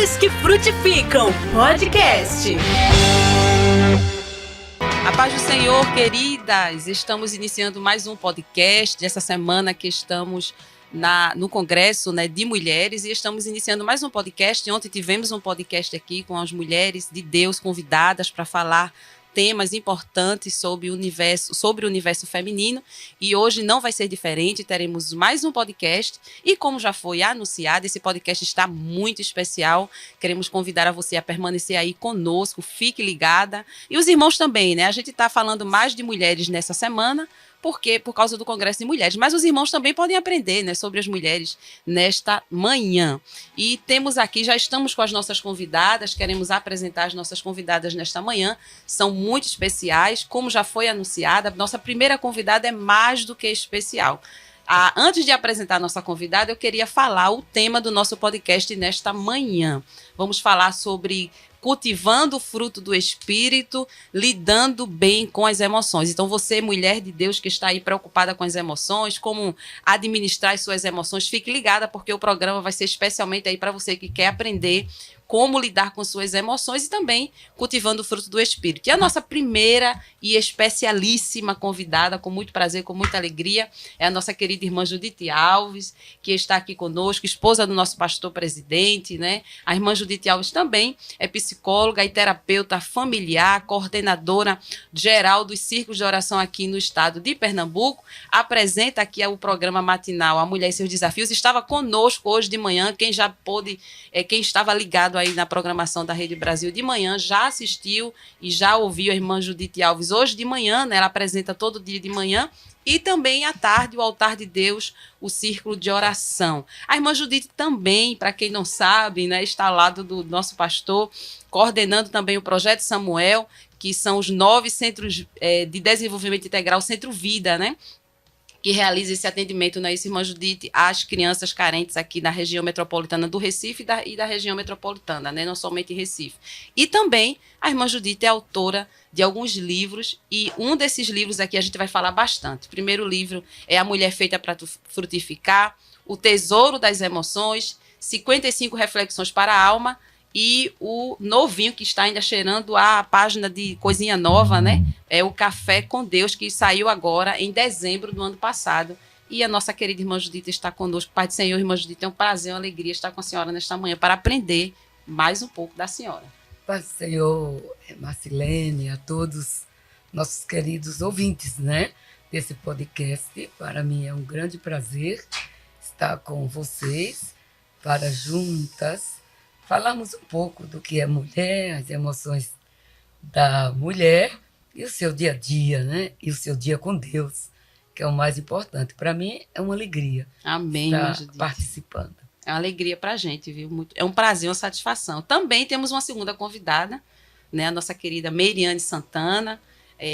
Mulheres que Frutificam Podcast. A paz do Senhor, queridas! Estamos iniciando mais um podcast dessa semana que estamos no Congresso, né, de Mulheres, e estamos iniciando mais um podcast. Ontem tivemos um podcast aqui com as mulheres de Deus convidadas para falar temas importantes sobre o universo feminino, e hoje não vai ser diferente, teremos mais um podcast, e como já foi anunciado, esse podcast está muito especial. Queremos convidar a você a permanecer aí conosco, fique ligada, e os irmãos também, né? A gente está falando mais de mulheres nessa semana, porque por causa do Congresso de Mulheres, mas os irmãos também podem aprender, né, sobre as mulheres nesta manhã. E temos aqui, já estamos com as nossas convidadas, queremos apresentar as nossas convidadas nesta manhã, são muito especiais, como já foi anunciada, nossa primeira convidada é mais do que especial. Antes de apresentar a nossa convidada, eu queria falar o tema do nosso podcast nesta manhã. Vamos falar sobre cultivando o fruto do Espírito, lidando bem com as emoções. Então, você, mulher de Deus que está aí preocupada com as emoções, como administrar as suas emoções, fique ligada, porque o programa vai ser especialmente aí para você que quer aprender como lidar com suas emoções e também cultivando o fruto do Espírito. E a nossa primeira e especialíssima convidada, com muito prazer, com muita alegria, é a nossa querida irmã Judite Alves, que está aqui conosco, esposa do nosso pastor presidente, né? A irmã Judite Alves também é psicóloga e terapeuta familiar, coordenadora geral dos círculos de oração aqui no estado de Pernambuco, apresenta aqui o programa matinal A Mulher e Seus Desafios, estava conosco hoje de manhã, quem estava ligado aí na programação da Rede Brasil de manhã, já assistiu e já ouviu a irmã Judite Alves hoje de manhã, né? Ela apresenta todo dia de manhã, e também à tarde, o Altar de Deus, o Círculo de Oração. A irmã Judite também, para quem não sabe, né, está ao lado do nosso pastor, coordenando também o Projeto Samuel, que são os 9 centros de desenvolvimento integral, Centro Vida, né? Que realiza esse atendimento, né, irmã Judite, às crianças carentes aqui na região metropolitana do Recife e da região metropolitana, né, não somente em Recife. E também a irmã Judite é autora de alguns livros, e um desses livros aqui a gente vai falar bastante. O primeiro livro é A Mulher Feita para Frutificar, O Tesouro das Emoções, 55 Reflexões para a Alma, e o novinho que está ainda cheirando a página de coisinha nova, né? É o Café com Deus, que saiu agora em dezembro do ano passado. E a nossa querida irmã Judite está conosco. Pai do Senhor, irmã Judite, é um prazer, uma alegria estar com a senhora nesta manhã para aprender mais um pouco da senhora. Pai do Senhor, Marcilene, a todos nossos queridos ouvintes, né, desse podcast. Para mim é um grande prazer estar com vocês para juntas falarmos um pouco do que é mulher, as emoções da mulher e o seu dia a dia, né? E o seu dia com Deus, que é o mais importante. Para mim é uma alegria. Amém, estar participando. É uma alegria para a gente, viu? É um prazer, uma satisfação. Também temos uma segunda convidada, né? A nossa querida Meriane Santana.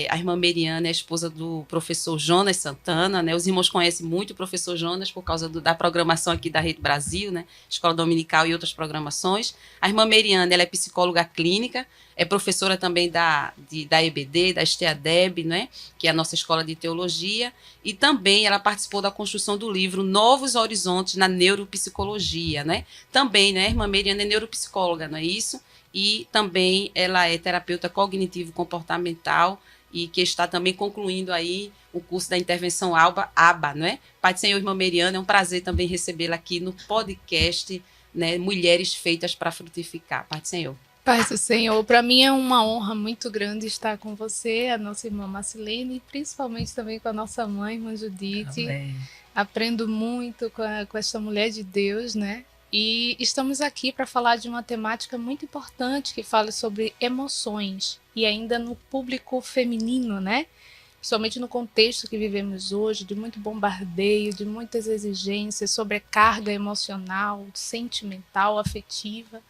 A irmã Meriane é a esposa do professor Jonas Santana, né? Os irmãos conhecem muito o professor Jonas por causa da programação aqui da Rede Brasil, né? Escola Dominical e outras programações. A irmã Meriane, ela é psicóloga clínica, é professora também da EBD, da STEADEB, né? Que é a nossa escola de teologia, e também ela participou da construção do livro Novos Horizontes na Neuropsicologia, né? Também, né? A irmã Meriane é neuropsicóloga, não é isso? E também ela é terapeuta cognitivo-comportamental, e que está também concluindo aí o curso da intervenção ABA, não é? Pai do Senhor, irmã Meriane, é um prazer também recebê-la aqui no podcast, né, Mulheres Feitas para Frutificar. Pai do Senhor. Pai do Senhor, para mim é uma honra muito grande estar com você, a nossa irmã Marcilene, e principalmente também com a nossa mãe, irmã Judite. Amém. Aprendo muito com esta mulher de Deus, né? E estamos aqui para falar de uma temática muito importante que fala sobre emoções, e ainda no público feminino, né? Somente no contexto que vivemos hoje, de muito bombardeio, de muitas exigências, sobrecarga emocional, sentimental, afetiva.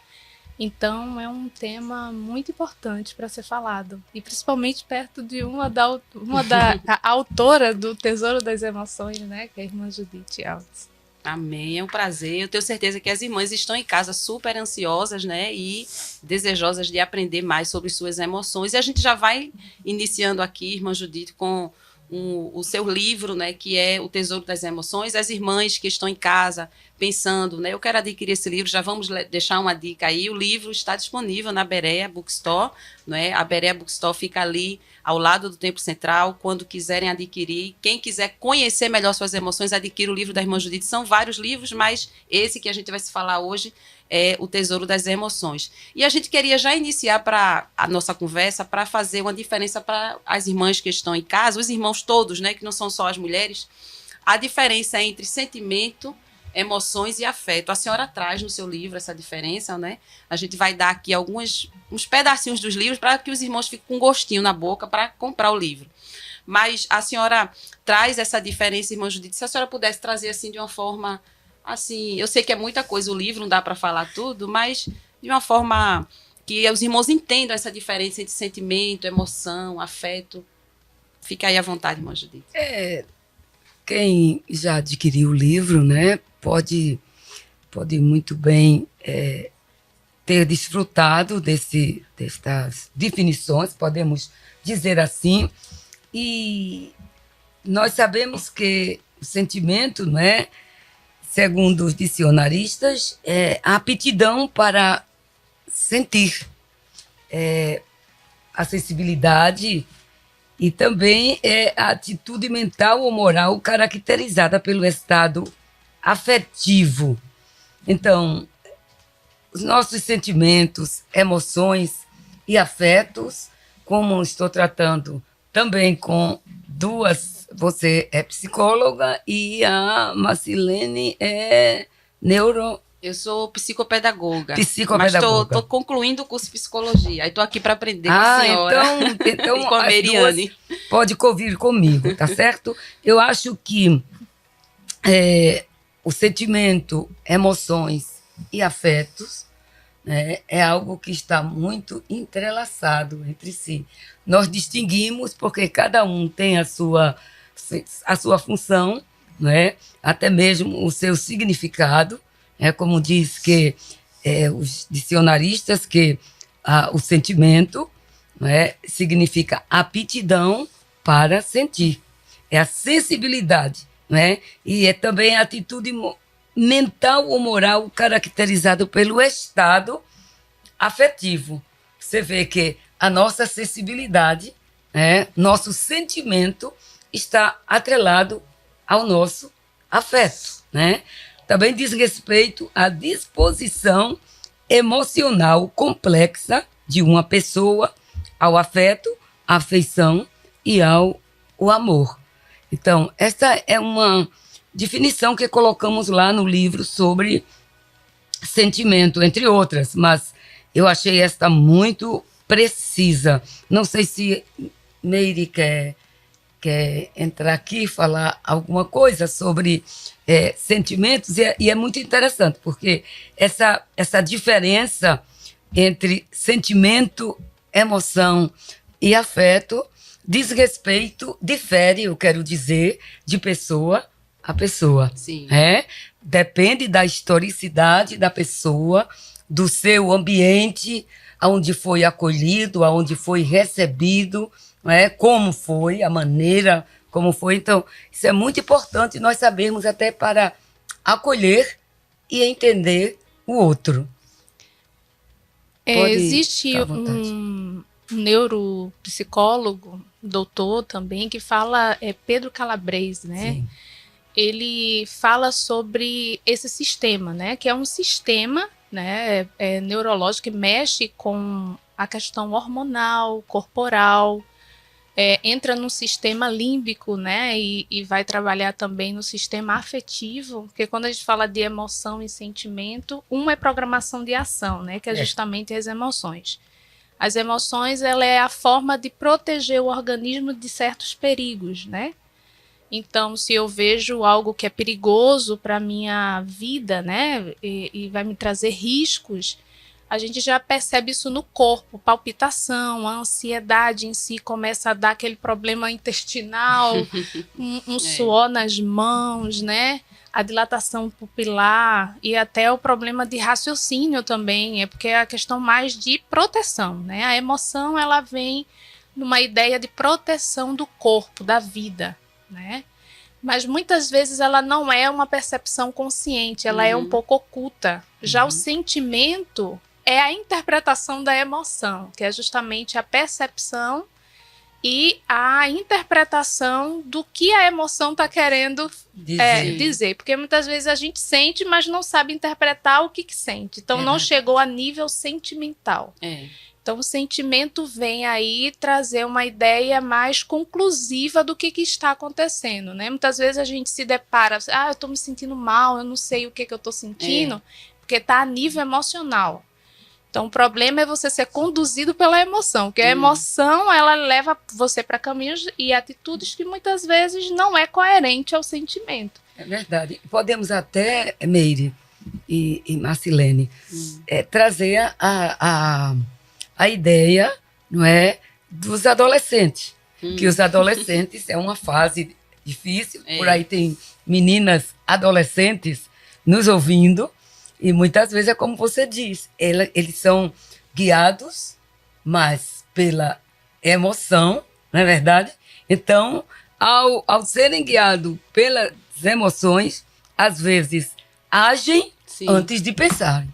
Então é um tema muito importante para ser falado, e principalmente perto de a autora do Tesouro das Emoções, né? Que é a irmã Judite Alves. Amém, é um prazer. Eu tenho certeza que as irmãs estão em casa super ansiosas, né, e desejosas de aprender mais sobre suas emoções. E a gente já vai iniciando aqui, irmã Judite, com o seu livro, né, que é O Tesouro das Emoções. As irmãs que estão em casa pensando, né, eu quero adquirir esse livro, já vamos deixar uma dica aí, o livro está disponível na Berea Bookstore, né, a Berea Bookstore fica ali ao lado do Templo Central, quando quiserem adquirir, quem quiser conhecer melhor suas emoções, adquira o livro da Irmã Judite, são vários livros, mas esse que a gente vai se falar hoje é O Tesouro das Emoções. E a gente queria já iniciar para a nossa conversa para fazer uma diferença para as irmãs que estão em casa, os irmãos todos, né, que não são só as mulheres, a diferença entre sentimento, emoções e afeto. A senhora traz no seu livro essa diferença, né? A gente vai dar aqui uns pedacinhos dos livros para que os irmãos fiquem com um gostinho na boca para comprar o livro. Mas a senhora traz essa diferença, irmã Judite, se a senhora pudesse trazer assim de uma forma, assim, eu sei que é muita coisa o livro, não dá para falar tudo, mas de uma forma que os irmãos entendam essa diferença entre sentimento, emoção, afeto. Fica aí à vontade, irmã Judite. Quem já adquiriu o livro, né, pode muito bem ter desfrutado destas definições, podemos dizer assim, e nós sabemos que o sentimento, né, segundo os dicionaristas, é a aptidão para sentir, a sensibilidade e também é a atitude mental ou moral caracterizada pelo estado afetivo. Então, os nossos sentimentos, emoções e afetos, como estou tratando também com duas, você é psicóloga e a Marcilene é Eu sou psicopedagoga. Psicopedagoga. Mas estou concluindo o curso de psicologia. Aí estou aqui para aprender com a senhora. Então e com a Meriane. Pode convir comigo, tá certo? Eu acho que o sentimento, emoções e afetos, né, é algo que está muito entrelaçado entre si. Nós distinguimos porque cada um tem a sua função, né, até mesmo o seu significado. Como diz que os dicionaristas, que o sentimento, né, significa aptidão para sentir. É a sensibilidade, né, e é também a atitude mental ou moral caracterizada pelo estado afetivo. Você vê que a nossa sensibilidade, né, nosso sentimento está atrelado ao nosso afeto, né? Também diz respeito à disposição emocional complexa de uma pessoa ao afeto, à afeição e ao amor. Então, essa é uma definição que colocamos lá no livro sobre sentimento, entre outras, mas eu achei esta muito precisa. Não sei se Meire quer entrar aqui e falar alguma coisa sobre sentimentos, e é muito interessante, porque essa diferença entre sentimento, emoção e afeto difere, eu quero dizer, de pessoa a pessoa. Sim. Depende da historicidade da pessoa, do seu ambiente, aonde foi acolhido, aonde foi recebido, como foi, a maneira como foi. Então, isso é muito importante nós sabermos até para acolher e entender o outro. Existe um neuropsicólogo, doutor também, que fala, Pedro Calabres, né? Sim. Ele fala sobre esse sistema, né? Que é um sistema, né, neurológico que mexe com a questão hormonal, corporal, entra no sistema límbico, né, e vai trabalhar também no sistema afetivo, porque quando a gente fala de emoção e sentimento, uma é programação de ação, né, que é justamente as emoções. As emoções, ela é a forma de proteger o organismo de certos perigos, né? Então, se eu vejo algo que é perigoso para a minha vida, né, e vai me trazer riscos, a gente já percebe isso no corpo, palpitação, a ansiedade em si começa a dar aquele problema intestinal, um suor nas mãos, né? A dilatação pupilar e até o problema de raciocínio também, porque é a questão mais de proteção, né? A emoção, ela vem numa ideia de proteção do corpo, da vida, né? Mas muitas vezes ela não é uma percepção consciente, ela é um pouco oculta. Já o sentimento é a interpretação da emoção, que é justamente a percepção e a interpretação do que a emoção está querendo dizer. Porque muitas vezes a gente sente, mas não sabe interpretar o que sente. Então não chegou a nível sentimental. Então o sentimento vem aí trazer uma ideia mais conclusiva do que está acontecendo, né? Muitas vezes a gente se depara, eu estou me sentindo mal, eu não sei o que eu estou sentindo, porque está a nível emocional. Então, o problema é você ser conduzido pela emoção, porque a emoção, ela leva você para caminhos e atitudes que muitas vezes não é coerente ao sentimento. É verdade. Podemos até, Meire e Marcilene, trazer a ideia, não é, dos adolescentes. Que os adolescentes é uma fase difícil, por aí tem meninas adolescentes nos ouvindo, e muitas vezes é como você diz, eles são guiados mais pela emoção, não é verdade? Então, ao serem guiados pelas emoções, às vezes agem antes de pensar.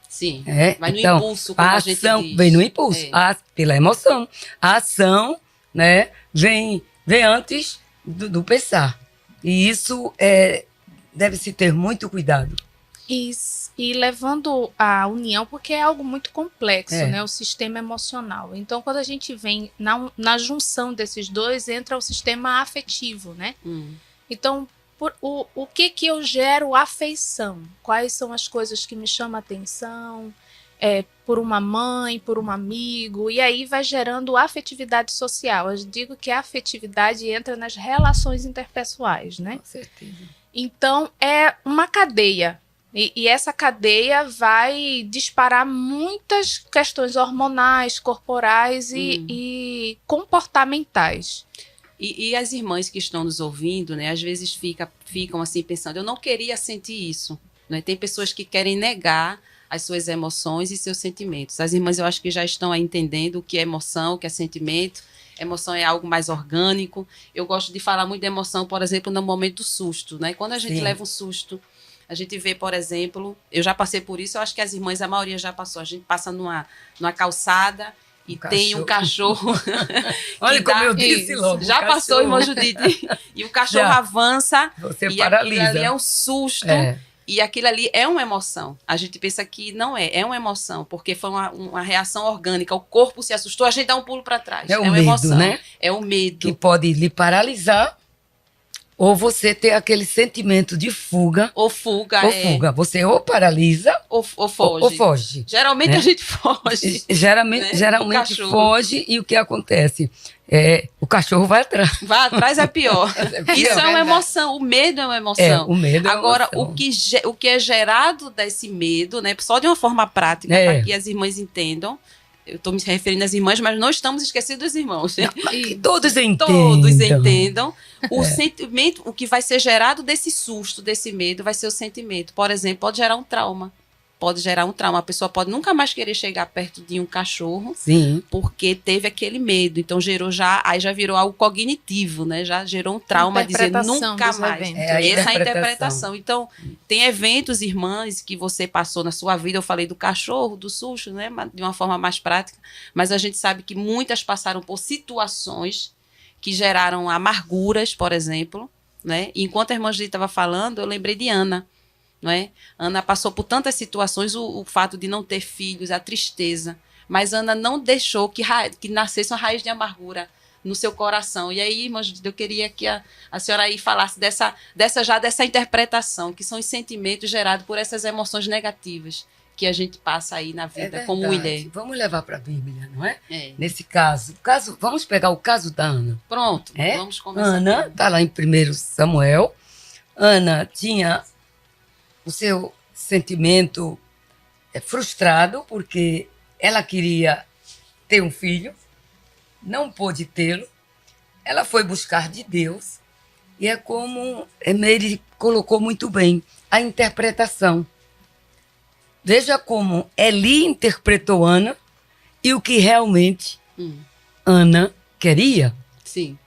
Sim, vai no impulso, como a gente diz. Vem no impulso, pela emoção. A ação, né, vem antes do pensar. E isso deve-se ter muito cuidado. E levando a união, porque é algo muito complexo, né? O sistema emocional. Então, quando a gente vem na junção desses dois, entra o sistema afetivo, né? Então, o que eu gero afeição? Quais são as coisas que me chamam a atenção? Por uma mãe, por um amigo, e aí vai gerando afetividade social. Eu digo que a afetividade entra nas relações interpessoais, né? Com certeza. Então, é uma cadeia. E essa cadeia vai disparar muitas questões hormonais, corporais e comportamentais. E as irmãs que estão nos ouvindo, né, às vezes ficam assim pensando, eu não queria sentir isso. Né? Tem pessoas que querem negar as suas emoções e seus sentimentos. As irmãs, eu acho que já estão aí entendendo o que é emoção, o que é sentimento. Emoção é algo mais orgânico. Eu gosto de falar muito de emoção, por exemplo, no momento do susto. Né? Quando a gente leva um susto, a gente vê, por exemplo, eu já passei por isso, eu acho que as irmãs, a maioria já passou. A gente passa numa calçada e tem um cachorro. Olha como eu disse logo. Já passou, irmã Judite. E o cachorro avança. Você e paralisa. Aquilo ali é um susto. E aquilo ali é uma emoção. A gente pensa que não é uma emoção, porque foi uma reação orgânica. O corpo se assustou, a gente dá um pulo para trás. É uma medo, emoção, né? É o medo. Que pode lhe paralisar, ou você ter aquele sentimento de fuga. Ou fuga. Você ou paralisa ou foge. Ou foge. Geralmente a gente foge. Geralmente foge, e o que acontece? O cachorro vai atrás. Vai atrás é pior. Isso é uma emoção. O medo é uma emoção. O medo Agora, é uma emoção. o que é gerado desse medo, né? Só de uma forma prática, para que as irmãs entendam. Eu estou me referindo às irmãs, mas não estamos esquecendo dos irmãos. Que todos entendam. Todos entendam. O sentimento, o que vai ser gerado desse susto, desse medo, vai ser o sentimento. Por exemplo, pode gerar um trauma. A pessoa pode nunca mais querer chegar perto de um cachorro. Sim. Porque teve aquele medo. Então aí já virou algo cognitivo, né? Já gerou um trauma, dizendo nunca mais. Essa é a interpretação. Então, tem eventos, irmãs, que você passou na sua vida. Eu falei do cachorro, do susto, né? De uma forma mais prática. Mas a gente sabe que muitas passaram por situações que geraram amarguras, por exemplo, né? E enquanto a irmã Judite estava falando, eu lembrei de Ana. Não é? Ana passou por tantas situações, o fato de não ter filhos, a tristeza, mas Ana não deixou que nascesse uma raiz de amargura no seu coração. E aí, irmã Judite, eu queria que a senhora aí falasse dessa interpretação, que são os sentimentos gerados por essas emoções negativas que a gente passa aí na vida como mulher. Vamos levar para a Bíblia, não é? Nesse caso, vamos pegar o caso da Ana. Pronto, vamos começar. Ana, está lá em 1 Samuel. Ana tinha o seu sentimento frustrado, porque ela queria ter um filho, não pôde tê-lo, ela foi buscar de Deus, e é como Meire colocou muito bem, a interpretação. Veja como Eli interpretou Ana e o que realmente Ana queria. Sim.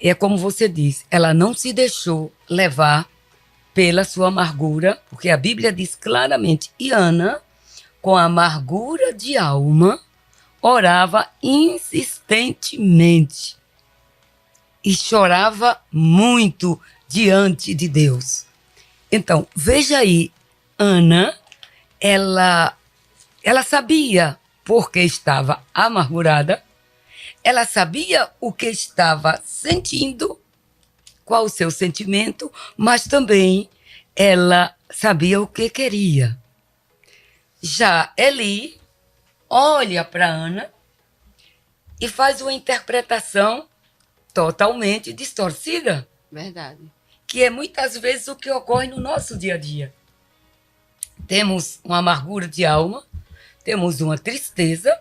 é como você disse, ela não se deixou levar pela sua amargura, porque a Bíblia diz claramente, e Ana, com amargura de alma, orava insistentemente e chorava muito diante de Deus. Então, veja aí, Ana, ela sabia porque estava amargurada, ela sabia o que estava sentindo, qual o seu sentimento, mas também ela sabia o que queria. Já Eli olha para Ana e faz uma interpretação totalmente distorcida, Verdade. que é muitas vezes o que ocorre no nosso dia a dia. Temos uma amargura de alma, temos uma tristeza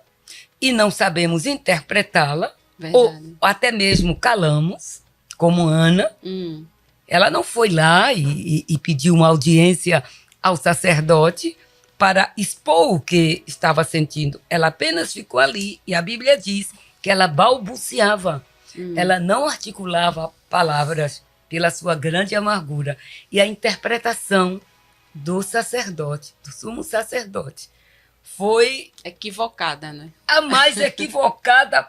e não sabemos interpretá-la, ou Verdade. até mesmo calamos, como Ana. Ela não foi lá e pediu uma audiência ao sacerdote para expor o que estava sentindo. Ela apenas ficou ali e a Bíblia diz que ela balbuciava. Ela não articulava palavras pela sua grande amargura. E a interpretação do sacerdote, do sumo sacerdote, foi Equivocada, né? a mais equivocada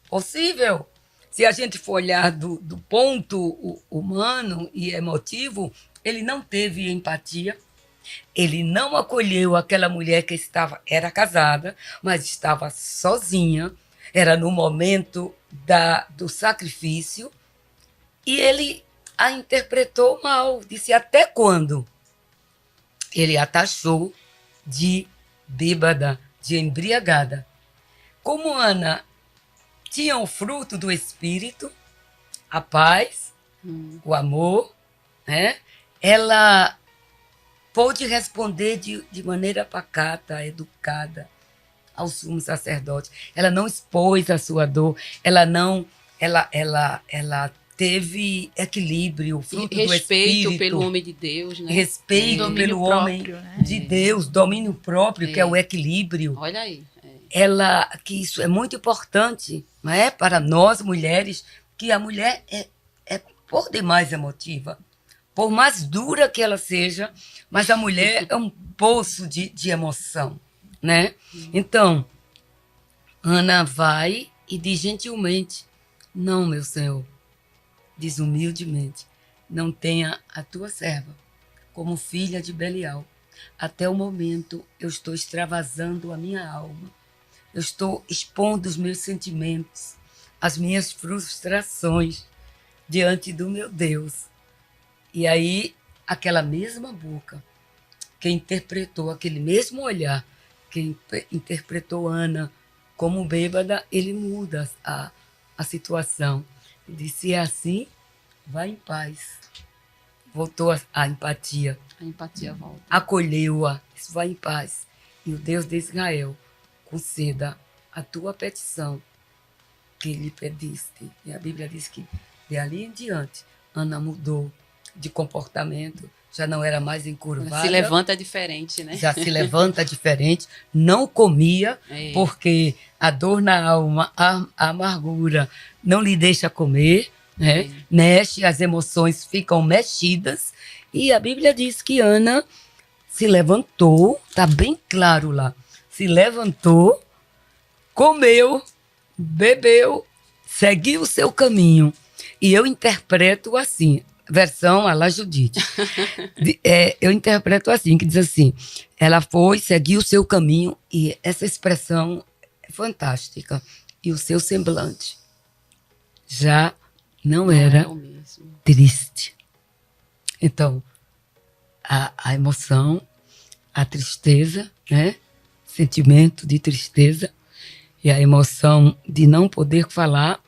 possível. Se a gente for olhar do ponto humano e emotivo, ele não teve empatia, ele não acolheu aquela mulher que era casada, mas estava sozinha, era no momento do sacrifício, e ele a interpretou mal, disse até quando? Ele a taxou de bêbada, de embriagada. Como Ana tinha o fruto do Espírito, a paz, o amor, né? Ela pôde responder de maneira pacata, educada ao sumo sacerdote. Ela não expôs a sua dor, ela teve equilíbrio, fruto do Respeito Espírito. pelo homem de Deus, né? Respeito Domínio pelo homem próprio, né? de Deus, domínio próprio, que é o equilíbrio. Olha aí. Que isso é muito importante, não é? Para nós mulheres, que a mulher é por demais emotiva. Por mais dura que ela seja, mas a mulher é um poço de emoção, né? Então, Ana vai e diz gentilmente, não, meu Senhor, diz humildemente, não tenha a tua serva como filha de Belial. Até o momento eu estou extravasando a minha alma. Eu estou expondo os meus sentimentos, as minhas frustrações diante do meu Deus. E aí, aquela mesma boca que interpretou, aquele mesmo olhar que interpretou Ana como bêbada, ele muda a situação. Ele disse, é assim, vai em paz. Voltou a empatia. A empatia volta. Acolheu-a, disse, vai em paz. E o Deus de Israel conceda a tua petição que lhe pediste. E a Bíblia diz que, de ali em diante, Ana mudou de comportamento, já não era mais encurvada. Se levanta diferente, né? Já se levanta diferente, não comia, É. porque a dor na alma, a amargura, não lhe deixa comer, né? É. Mexe, as emoções ficam mexidas. E a Bíblia diz que Ana se levantou, está bem claro lá, se levantou, comeu, bebeu, seguiu o seu caminho. E eu interpreto assim, versão à la Judite. Eu interpreto assim, que diz assim, ela foi, seguiu o seu caminho, e essa expressão é fantástica. E o seu semblante já não era o mesmo. triste. Então, a emoção, a tristeza, né? Sentimento de tristeza e a emoção de não poder falar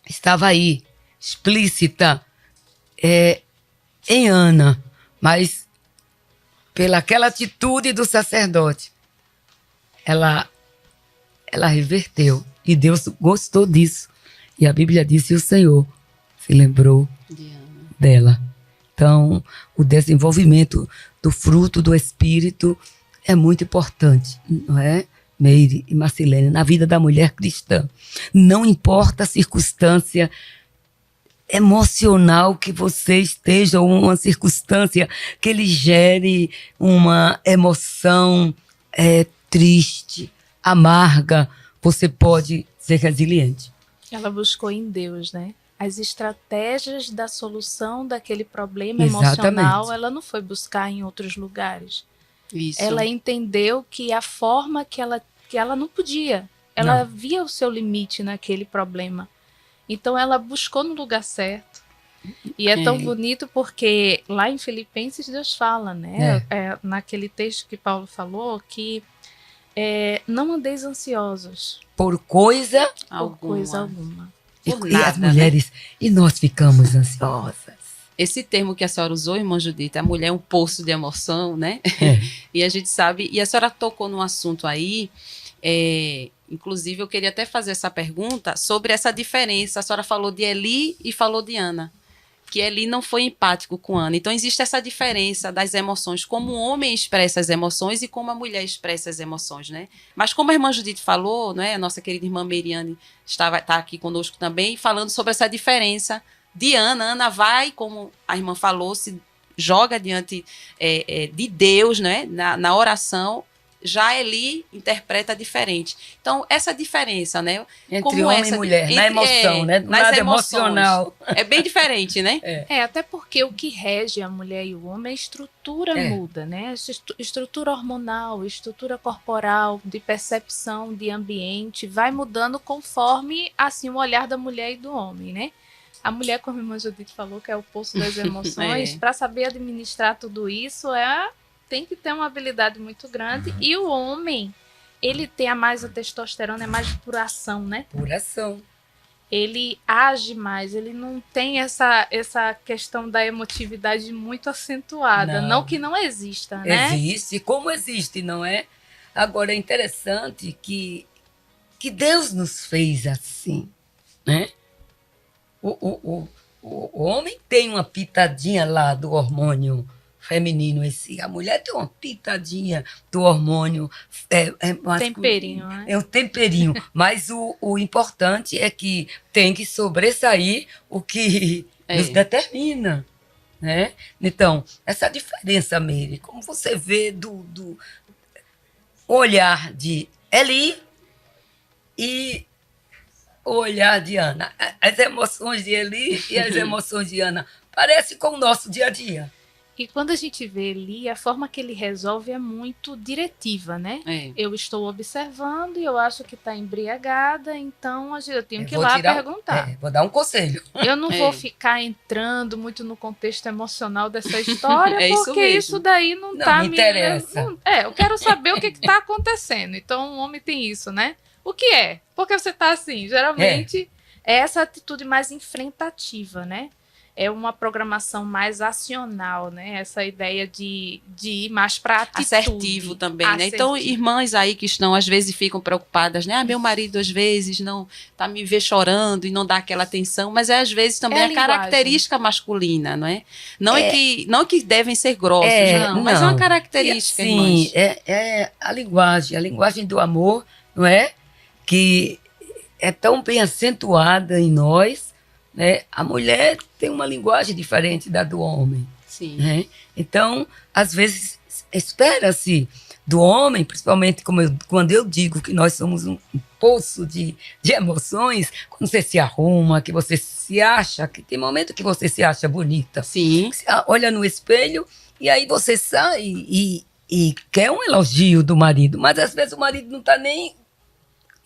estava aí, explícita em Ana, mas pelaquela atitude do sacerdote, ela reverteu e Deus gostou disso. E a Bíblia diz que o Senhor se lembrou De Ana. dela. Então, o desenvolvimento do fruto do Espírito é muito importante, não é, Meire e Marcilene, na vida da mulher cristã. Não importa a circunstância emocional que você esteja, ou uma circunstância que lhe gere uma emoção triste, amarga, você pode ser resiliente. Ela buscou em Deus, né? As estratégias da solução daquele problema Exatamente. emocional, ela não foi buscar em outros lugares. Isso. Ela entendeu que a forma que ela não podia, ela via o seu limite naquele problema. Então ela buscou no lugar certo. E é tão bonito porque lá em Filipenses Deus fala, né? Naquele texto que Paulo falou, que não andeis ansiosos Por coisa por coisa alguma. Por e nada, as mulheres, e nós ficamos ansiosas. Esse termo que a senhora usou, irmã Judita, a mulher é um poço de emoção, né? E a gente sabe, e a senhora tocou num assunto aí, inclusive eu queria até fazer essa pergunta sobre essa diferença. A senhora falou de Eli e falou de Ana, que Eli não foi empático com Ana. Então existe essa diferença das emoções, como o homem expressa as emoções e como a mulher expressa as emoções, né? Mas como a irmã Judite falou, né, a nossa querida irmã Meriane está aqui conosco também, falando sobre essa diferença de Ana. Ana vai, como a irmã falou, se joga diante de Deus, né, na oração. Já Eli interpreta diferente. Então, essa diferença, né? Entre como homem e mulher, na emoção, né? Do lado emocional. É bem diferente, né? Até porque o que rege a mulher e o homem, a estrutura muda, né? Estrutura hormonal, estrutura corporal, de percepção, de ambiente, vai mudando conforme, assim, o olhar da mulher e do homem, né? A mulher, como a irmã Judite falou, que é o poço das emoções, para saber administrar tudo isso, tem que ter uma habilidade muito grande. E o homem, ele tem a testosterona, é mais por ação, né? Por ação. Ele age mais, ele não tem essa questão da emotividade muito acentuada. Não que não exista, né? Existe, como existe, não é? Agora, é interessante que Deus nos fez assim, né? O homem tem uma pitadinha lá do hormônio feminino, a mulher tem uma pitadinha do hormônio temperinho, né? É um temperinho, mas o importante é que tem que sobressair o que nos determina, né? Então, essa diferença, Meire, como você vê do olhar de Eli e o olhar de Ana, as emoções de Eli e as emoções de Ana parecem com o nosso dia a dia. E quando a gente vê Eli, a forma que ele resolve é muito diretiva, né? Eu estou observando e eu acho que está embriagada, então eu tenho que ir lá perguntar. Vou dar um conselho. Eu não vou ficar entrando muito no contexto emocional dessa história, porque isso daí não me interessa. Eu quero saber o que está acontecendo. Então o homem tem isso, né? O que é? Por que você está assim? Geralmente é essa atitude mais enfrentativa, né? É uma programação mais acional, né? Essa ideia de ir mais para atitude. Assertivo também, né? Então, irmãs aí que estão, às vezes, ficam preocupadas, né? Meu marido, às vezes, não tá me vê chorando e não dá aquela atenção, mas às vezes também a característica masculina, não é? Não que devem ser grossos, não, mas é uma característica, irmãs. Sim, é a linguagem do amor, não é? Que é tão bem acentuada em nós, né? A mulher tem uma linguagem diferente da do homem. Sim. Né? Então, às vezes, espera-se do homem, principalmente quando eu digo que nós somos um poço de emoções, quando você se arruma, que você se acha, que tem momento que você se acha bonita. Sim. Você olha no espelho e aí você sai e quer um elogio do marido, mas às vezes o marido não está nem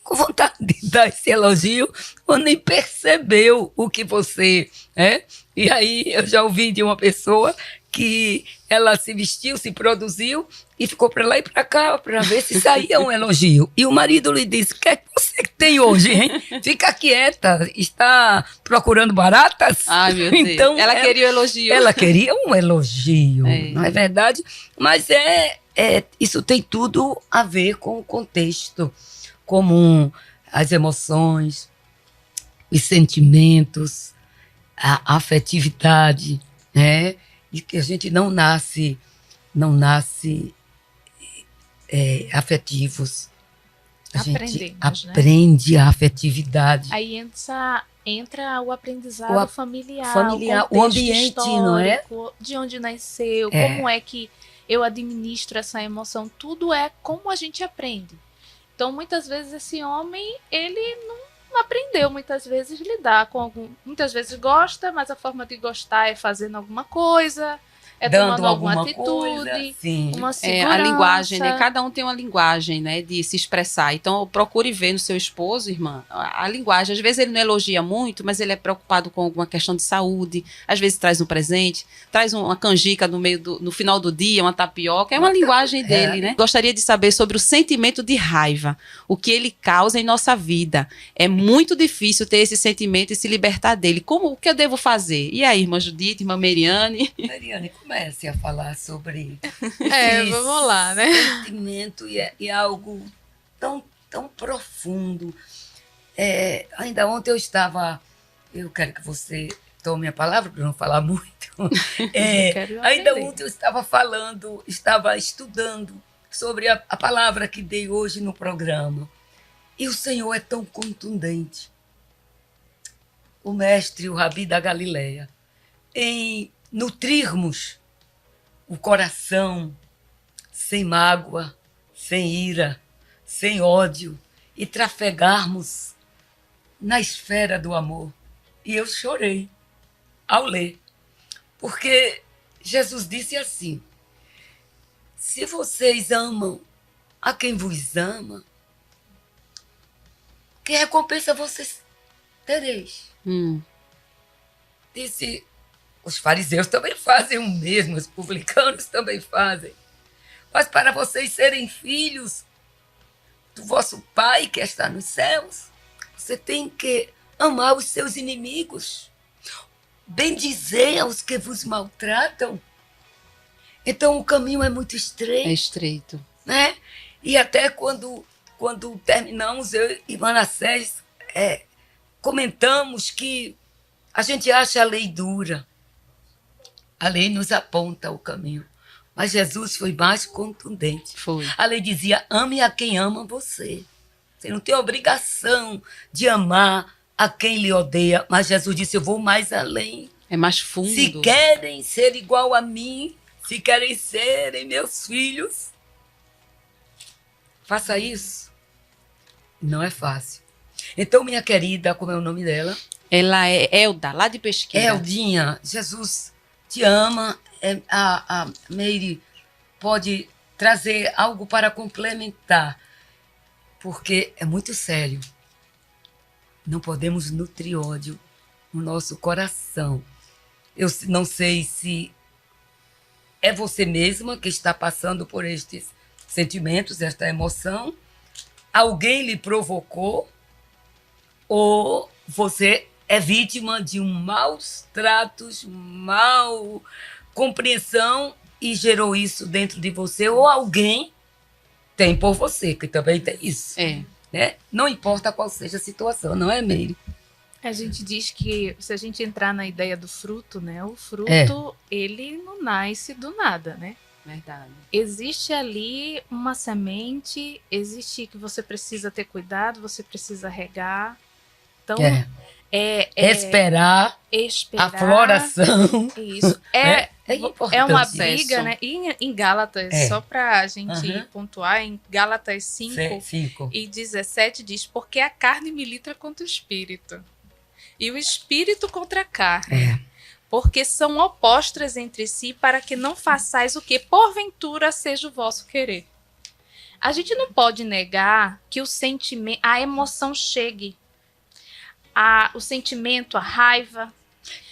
com vontade de dar esse elogio, ou nem percebeu o que você é. E aí eu já ouvi de uma pessoa que ela se vestiu, se produziu e ficou para lá e para cá para ver se saía um elogio. E o marido lhe disse: o que é que você tem hoje, hein? Fica quieta, está procurando baratas? Ai, meu Deus. Então, ela queria um elogio. Ela queria um elogio, não é verdade? Mas isso tem tudo a ver com o contexto comum, as emoções, os sentimentos, a afetividade, né? E que a gente não nasce afetivos. A gente Aprendemos, né? aprende a afetividade. Aí entra o aprendizado familiar, o ambiente, não é? histórico, de onde nasceu, É. como é que eu administro essa emoção. Tudo é como a gente aprende. Então, muitas vezes, esse homem, ele não aprendeu, muitas vezes, lidar com algum... Muitas vezes gosta, mas a forma de gostar é fazendo alguma coisa, é Dando tomando alguma alguma coisa, atitude, sim. uma É, segurança. a linguagem, né? Cada um tem uma linguagem, né, de se expressar. Então, procure ver no seu esposo, irmã, a linguagem. Às vezes ele não elogia muito, mas ele é preocupado com alguma questão de saúde. Às vezes traz um presente, traz uma canjica no final do dia, uma tapioca. É uma linguagem dele, né? Gostaria de saber sobre o sentimento de raiva, o que ele causa em nossa vida. É muito difícil ter esse sentimento e se libertar dele. O que eu devo fazer? E aí, irmã Judite, irmã Meriane? Mariane, comece a falar sobre esse Vamos lá, né? sentimento e é algo tão profundo. Ainda ontem eu quero que você tome a palavra para não falar muito. Quero Ainda aprender. ontem eu estava estudando sobre a palavra que dei hoje no programa. E o Senhor é tão contundente. O mestre, o Rabi da Galileia, em nutrirmos o coração sem mágoa, sem ira, sem ódio e trafegarmos na esfera do amor. E eu chorei ao ler, porque Jesus disse assim: se vocês amam a quem vos ama, que recompensa vocês tereis? Disse, os fariseus também fazem o mesmo, os publicanos também fazem. Mas para vocês serem filhos do vosso Pai que está nos céus, você tem que amar os seus inimigos, bendizer aos que vos maltratam. Então o caminho é muito estreito. É estreito. Né? E até quando terminamos, eu e Manassés comentamos que a gente acha a lei dura. A lei nos aponta o caminho. Mas Jesus foi mais contundente. Foi. A lei dizia: ame a quem ama você. Você não tem obrigação de amar a quem lhe odeia. Mas Jesus disse: eu vou mais além. É mais fundo. Se querem ser igual a mim, se querem serem meus filhos, faça isso. Não é fácil. Então, minha querida, como é o nome dela? Ela é Elda, lá de Pesquisa. Eldinha, Jesus te ama. A Meire pode trazer algo para complementar, porque é muito sério. Não podemos nutrir ódio no nosso coração. Eu não sei se é você mesma que está passando por estes sentimentos, esta emoção. Alguém lhe provocou, ou você é vítima de maus tratos, mal compreensão e gerou isso dentro de você, ou alguém tem por você, que também tem isso. Né? Não importa qual seja a situação, não é, Meire? A gente diz que, se a gente entrar na ideia do fruto, né? O fruto, ele não nasce do nada, né? Verdade. Existe ali uma semente, existe que você precisa ter cuidado, você precisa regar. Então, esperar a floração. Isso. Importante. É uma Processo. briga, né? E em Gálatas, só para a gente pontuar, em Gálatas 5 e 17 diz: porque a carne milita contra o espírito e o espírito contra a carne. Porque são opostas entre si, para que não façais o que porventura seja o vosso querer. A gente não pode negar que o sentimento, a emoção chegue. O sentimento, a raiva.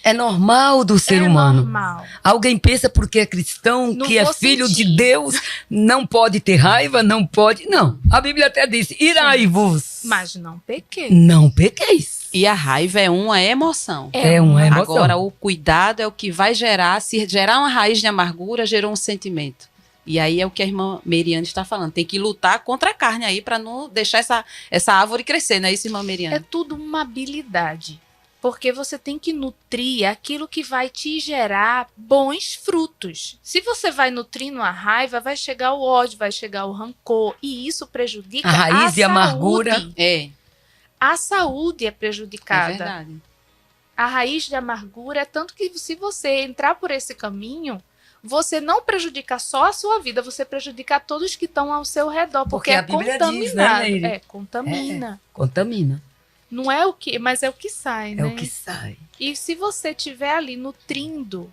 É normal do ser humano. Normal. Alguém pensa porque é cristão, Não que é vou filho sentir. de Deus, não pode ter raiva, não pode. Não. A Bíblia até disse: irai-vos. Mas não pequei. Não pequeis. E a raiva é uma emoção. É uma emoção. Agora, o cuidado é o que vai gerar. Se gerar uma raiz de amargura, gerou um sentimento. E aí é o que a irmã Meriane está falando. Tem que lutar contra a carne aí para não deixar essa árvore crescer, não é isso, irmã Meriane? É tudo uma habilidade. Porque você tem que nutrir aquilo que vai te gerar bons frutos. Se você vai nutrindo a raiva, vai chegar o ódio, vai chegar o rancor. E isso prejudica A raiz de amargura. saúde. É A saúde é prejudicada. verdade. A raiz de amargura é tanto que se você entrar por esse caminho, você não prejudica só a sua vida, você prejudica a todos que estão ao seu redor. Porque Porque a é Bíblia contaminado. diz, né, Neire? Contamina. Contamina. Não é o que, mas é o que sai, né? É o que sai. E se você estiver ali nutrindo,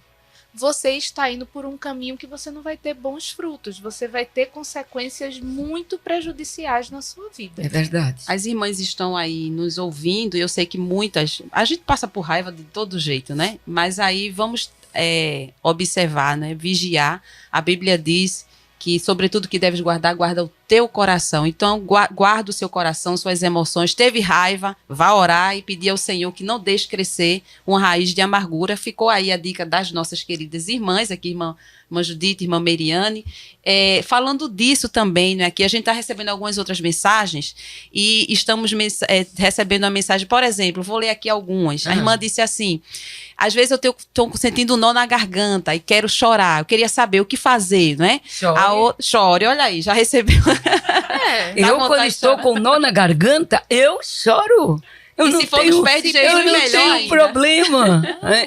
você está indo por um caminho que você não vai ter bons frutos. Você vai ter consequências muito prejudiciais na sua vida. É verdade. As irmãs estão aí nos ouvindo, e eu sei que muitas. A gente passa por raiva de todo jeito, né? Mas aí vamos observar, né? Vigiar. A Bíblia diz que, sobretudo, que deves guardar, guarda o teu coração. Então, guarda o seu coração, suas emoções. Teve raiva, vá orar e pedir ao Senhor que não deixe crescer uma raiz de amargura. Ficou aí a dica das nossas queridas irmãs, aqui, irmã Judite, irmã Meriane. Falando disso também, né, aqui a gente está recebendo algumas outras mensagens e estamos recebendo uma mensagem, por exemplo, vou ler aqui algumas. A irmã disse assim: às vezes eu estou sentindo um nó na garganta e quero chorar. Eu queria saber o que fazer, não é? Chore, olha aí, já recebeu. Dá Eu, vontade quando de estou chorar. com nó na garganta, eu choro. Eu E não se for tenho, nos pés de Jesus, eu não melhor tenho ainda. problema.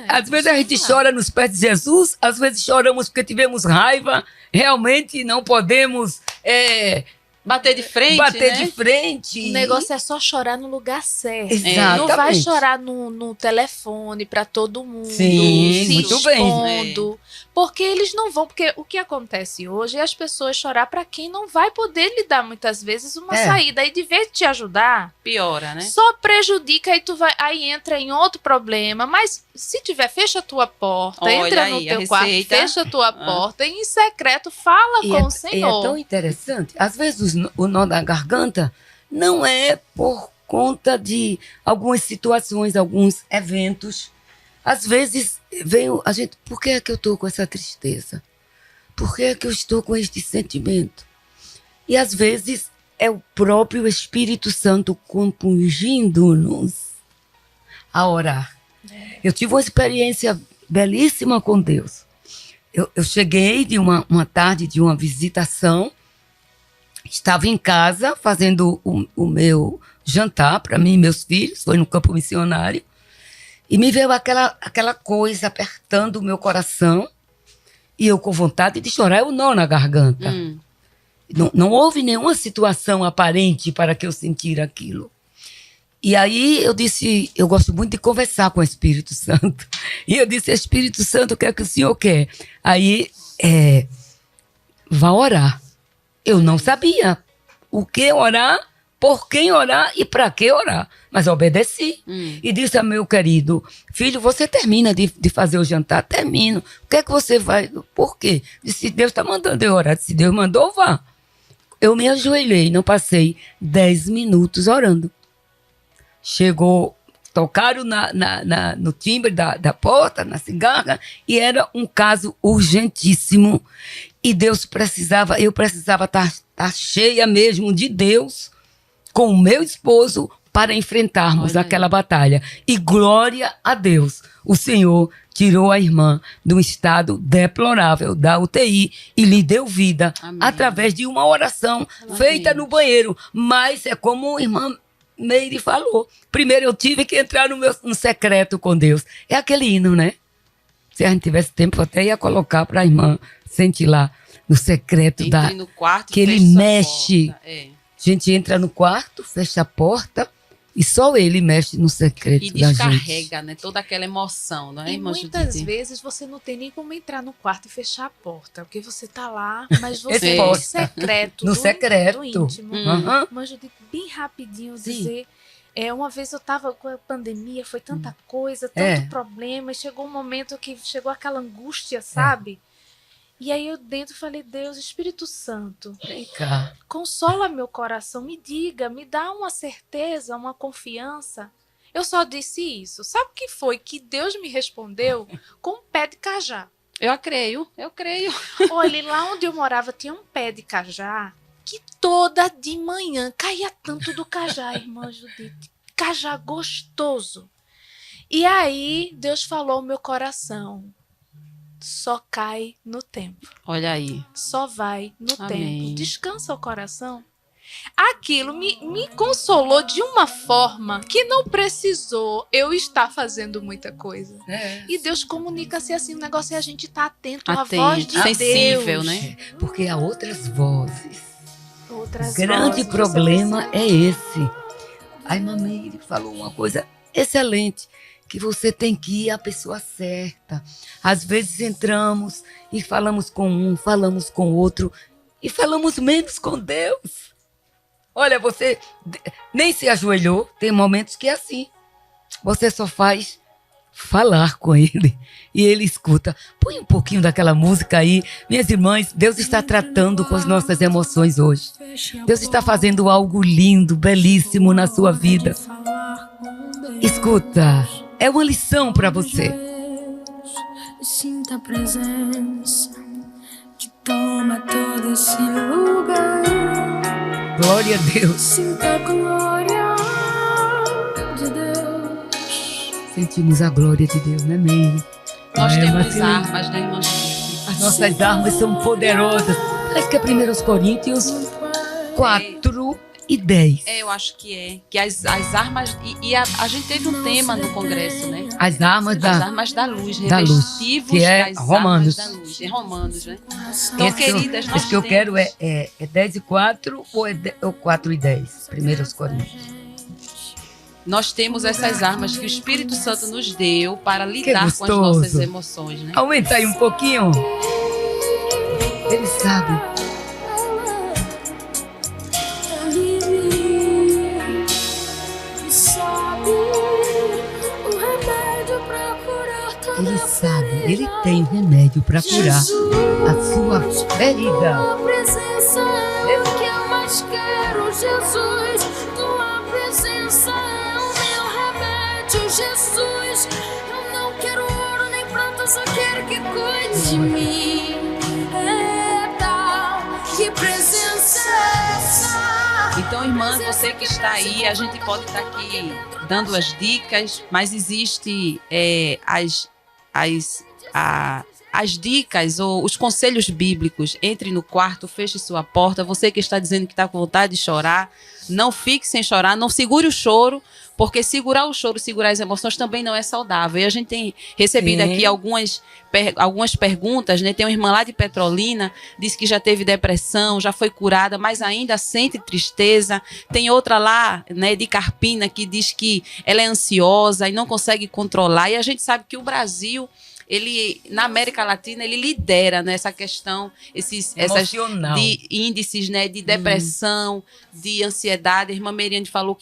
Às vezes a gente chora nos pés de Jesus, às vezes choramos porque tivemos raiva. Realmente não podemos Bater de frente, bater né? de frente. O negócio é só chorar no lugar certo. Exatamente. Não vai chorar no telefone para todo mundo, Sim, se muito bem. expondo. Porque eles não vão. Porque o que acontece hoje é as pessoas chorar para quem não vai poder lhe dar muitas vezes uma saída. E de vez de te ajudar, Piora, né? só prejudica e aí entra em outro problema. Mas se tiver, fecha a tua porta, Olha entra no aí, a teu quarto, receita. fecha a tua porta e em secreto fala E com o é Senhor. tão interessante. Às vezes o nó da garganta não é por conta de algumas situações, alguns eventos. Às vezes vem a gente, por que é que eu estou com essa tristeza? Por que é que eu estou com este sentimento? E às vezes é o próprio Espírito Santo compungindo-nos a orar. Eu tive uma experiência belíssima com Deus. Eu cheguei de uma tarde de uma visitação, estava em casa fazendo o meu jantar para mim e meus filhos, foi no campo missionário, e me veio aquela coisa apertando o meu coração, e eu com vontade de chorar, o nó na garganta. Não houve nenhuma situação aparente para que eu sentisse aquilo. E aí eu disse, eu gosto muito de conversar com o Espírito Santo. E eu disse, Espírito Santo, o que é que o Senhor quer? Aí, vá orar. Eu não sabia o que orar, por quem orar e para que orar. Mas obedeci. E disse a meu querido, filho, você termina de fazer o jantar? Termino. O que é que você vai? Por quê? Disse, Deus está mandando eu orar. Disse, Deus mandou, vá. Eu me ajoelhei, não passei 10 minutos orando. Chegou, tocaram no timbre da porta, na cigarra, e era um caso urgentíssimo. E eu precisava estar cheia mesmo de Deus, com o meu esposo, para enfrentarmos aquela batalha. E glória a Deus, o Senhor tirou a irmã de um estado deplorável da UTI e lhe deu vida. Amém. Através de uma oração feita no banheiro. Mas é como a irmã Meire falou. Primeiro eu tive que entrar no secreto com Deus. É aquele hino, né? Se a gente tivesse tempo, eu até ia colocar para a irmã sentir lá no secreto no quarto, que ele mexe. A gente entra no quarto, fecha a porta e só ele mexe no secreto da gente. E descarrega, né? Toda aquela emoção, não é, irmã Judite? E muitas vezes você não tem nem como entrar no quarto e fechar a porta, porque você tá lá, mas você é secreto. No secreto. Do íntimo. Irmã Judite, bem rapidinho dizer... uma vez eu estava com a pandemia, foi tanta coisa, tanto problema, e chegou um momento que chegou aquela angústia, sabe? E aí eu dentro falei, Deus, Espírito Santo, consola meu coração, me diga, me dá uma certeza, uma confiança. Eu só disse isso. Sabe o que foi que Deus me respondeu? Com um pé de cajá. Eu creio. Olha, lá onde eu morava tinha um pé de cajá que toda de manhã caía tanto do cajá, irmã Judite. Cajá gostoso. E aí, Deus falou ao meu coração: só cai no tempo. Olha aí. Só vai no Amém. tempo. Descansa o coração. Aquilo me consolou de uma forma que não precisou eu estar fazendo muita coisa. E Deus comunica-se assim, o negócio é a gente estar atento à voz de sensível, Deus. né? Porque há outras vozes. Outras O grande vozes. problema é esse. A irmã Meire falou uma coisa excelente, que você tem que ir à pessoa certa. Às vezes entramos e falamos com um, falamos com outro e falamos menos com Deus. Olha, você nem se ajoelhou, tem momentos que é assim. Você só faz falar com ele e ele escuta. Põe um pouquinho daquela música aí. Minhas irmãs, Deus está tratando com as nossas emoções hoje. Deus está fazendo algo lindo, belíssimo na sua vida. Escuta, é uma lição para você. Sinta a presença que toma todo esse lugar. Glória a Deus. Sinta a glória de Deus. Sentimos a glória de Deus, né, Meire? Nós temos Marcelina? armas, né, irmã? As nossas armas são poderosas. Parece que é 1 Coríntios 4:10. Eu acho que é. Que as armas... E a gente teve um tema no congresso, né? As armas As da... armas da luz, da luz, revestivos que é das Romanos. armas da luz. É Romanos, né? Então, Esse queridas, nós que eu temos... quero é 10:4 ou é 4:10? 1 Coríntios. Nós temos essas armas que o Espírito Santo nos deu para lidar com as gostoso. nossas emoções, né? Aumenta aí um pouquinho. Ele sabe. Ele sabe o remédio pra curar toda Ele sabe. Ele tem o remédio para curar a sua ferida. Tua presença é o que eu mais quero, Jesus. Tua presença é o meu remédio, Jesus. Eu não quero ouro nem prata, só quero que cuide de mim. Que presença é essa? Então, irmã, você que está aí, a gente pode estar aqui dando as dicas, mas existe as dicas ou os conselhos bíblicos. Entre no quarto, feche sua porta. Você que está dizendo que está com vontade de chorar, não fique sem chorar, não segure o choro, porque segurar o choro, segurar as emoções também não é saudável. E a gente tem recebido aqui algumas perguntas, né? Tem uma irmã lá de Petrolina, disse que já teve depressão, já foi curada, mas ainda sente tristeza. Tem outra lá, né, de Carpina, que diz que ela é ansiosa e não consegue controlar. E a gente sabe que o Brasil, ele, na América Latina, ele lidera nessa questão, essas de índices, né, de depressão, de ansiedade. A irmã Meriane falou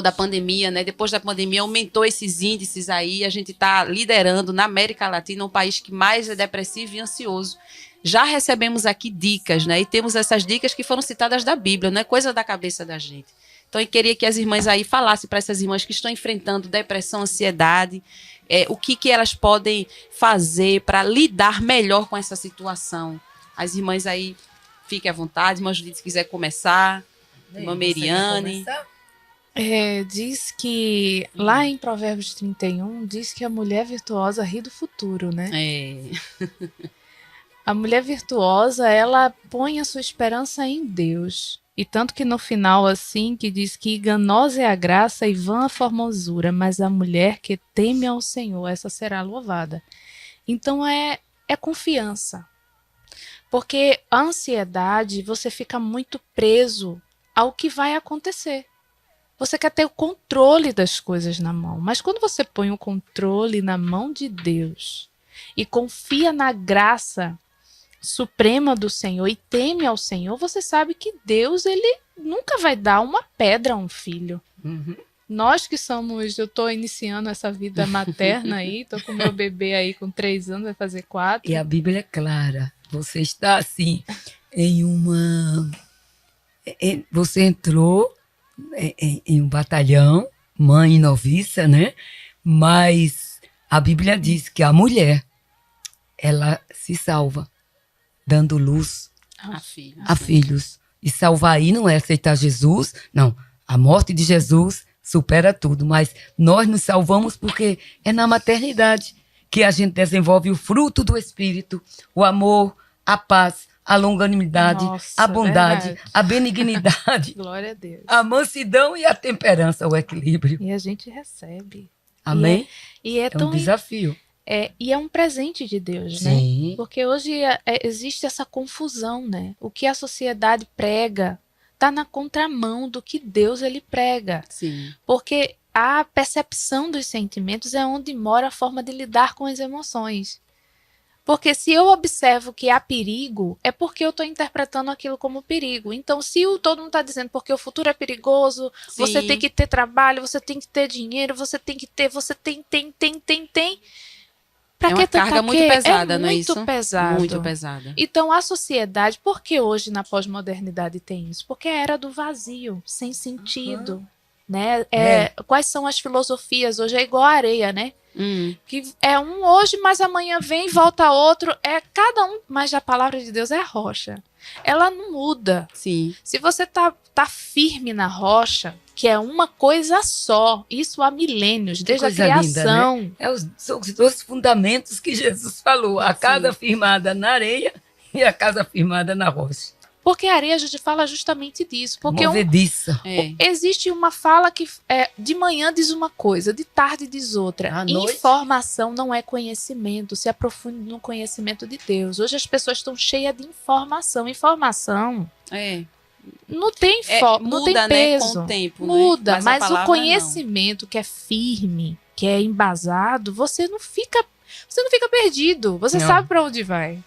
da pandemia, né? Depois da pandemia aumentou esses índices aí. A gente está liderando na América Latina, um país que mais é depressivo e ansioso. Já recebemos aqui dicas, né? E temos essas dicas que foram citadas da Bíblia, não é coisa da cabeça da gente. Então eu queria que as irmãs aí falassem para essas irmãs que estão enfrentando depressão, ansiedade, o que elas podem fazer para lidar melhor com essa situação. As irmãs aí, fiquem à vontade. Irmã Judite, se quiser começar. Irmã Meriane. Diz que, lá em Provérbios 31, diz que a mulher virtuosa ri do futuro, né? A mulher virtuosa, ela põe a sua esperança em Deus. E tanto que no final, assim, que diz que enganosa é a graça e vã a formosura, mas a mulher que teme ao Senhor, essa será louvada. Então é confiança. Porque a ansiedade, você fica muito preso ao que vai acontecer. Você quer ter o controle das coisas na mão. Mas quando você põe o controle na mão de Deus e confia na graça suprema do Senhor e teme ao Senhor, você sabe que Deus, ele nunca vai dar uma pedra a um filho. Uhum. Nós que somos, eu estou iniciando essa vida materna aí, estou com meu bebê aí com 3 anos, vai fazer 4. E a Bíblia é clara. Você está assim, você entrou em um batalhão, mãe noviça, né? Mas a Bíblia diz que a mulher, ela se salva, dando luz a filhos. E salvar aí não é aceitar Jesus, não. A morte de Jesus supera tudo, mas nós nos salvamos porque é na maternidade que a gente desenvolve o fruto do Espírito, o amor, a paz, a longanimidade, Nossa, a bondade, verdade. a benignidade, Glória a Deus. a mansidão e a temperança, o equilíbrio. E a gente recebe. Amém? E é É tão um desafio. e é um presente de Deus, né? Sim. Porque hoje existe essa confusão, né? O que a sociedade prega está na contramão do que Deus ele prega. Sim. Porque a percepção dos sentimentos é onde mora a forma de lidar com as emoções. Porque se eu observo que há perigo, é porque eu estou interpretando aquilo como perigo. Então, se todo mundo está dizendo porque o futuro é perigoso, você Sim. tem que ter trabalho, você tem que ter dinheiro, você tem que ter, você tem. Pra É que uma tanta carga muito quê? pesada, não é muito isso? pesado. Muito pesada. Então, a sociedade, por que hoje na pós-modernidade tem isso? Porque é a era do vazio, sem sentido. Né? Quais são as filosofias? Hoje é igual a areia, né? Que é um hoje, mas amanhã vem, volta outro. É cada um, mas a palavra de Deus é a rocha. Ela não muda. Sim. Se você tá firme na rocha, que é uma coisa só, isso há milênios, desde a coisa linda, criação. São os dois fundamentos que Jesus falou. A casa firmada na areia e a casa firmada na rocha. Porque a areia a gente fala justamente disso. Porque Movediça. existe uma fala que de manhã diz uma coisa, de tarde diz outra. À noite? Informação não é conhecimento. Se aprofunde no conhecimento de Deus. Hoje as pessoas estão cheias de informação. Informação não tem não tem muda, peso. né, com o tempo. Muda, Né? mas a o palavra conhecimento que é firme, que é embasado, você não fica perdido. Você Não. sabe para onde vai.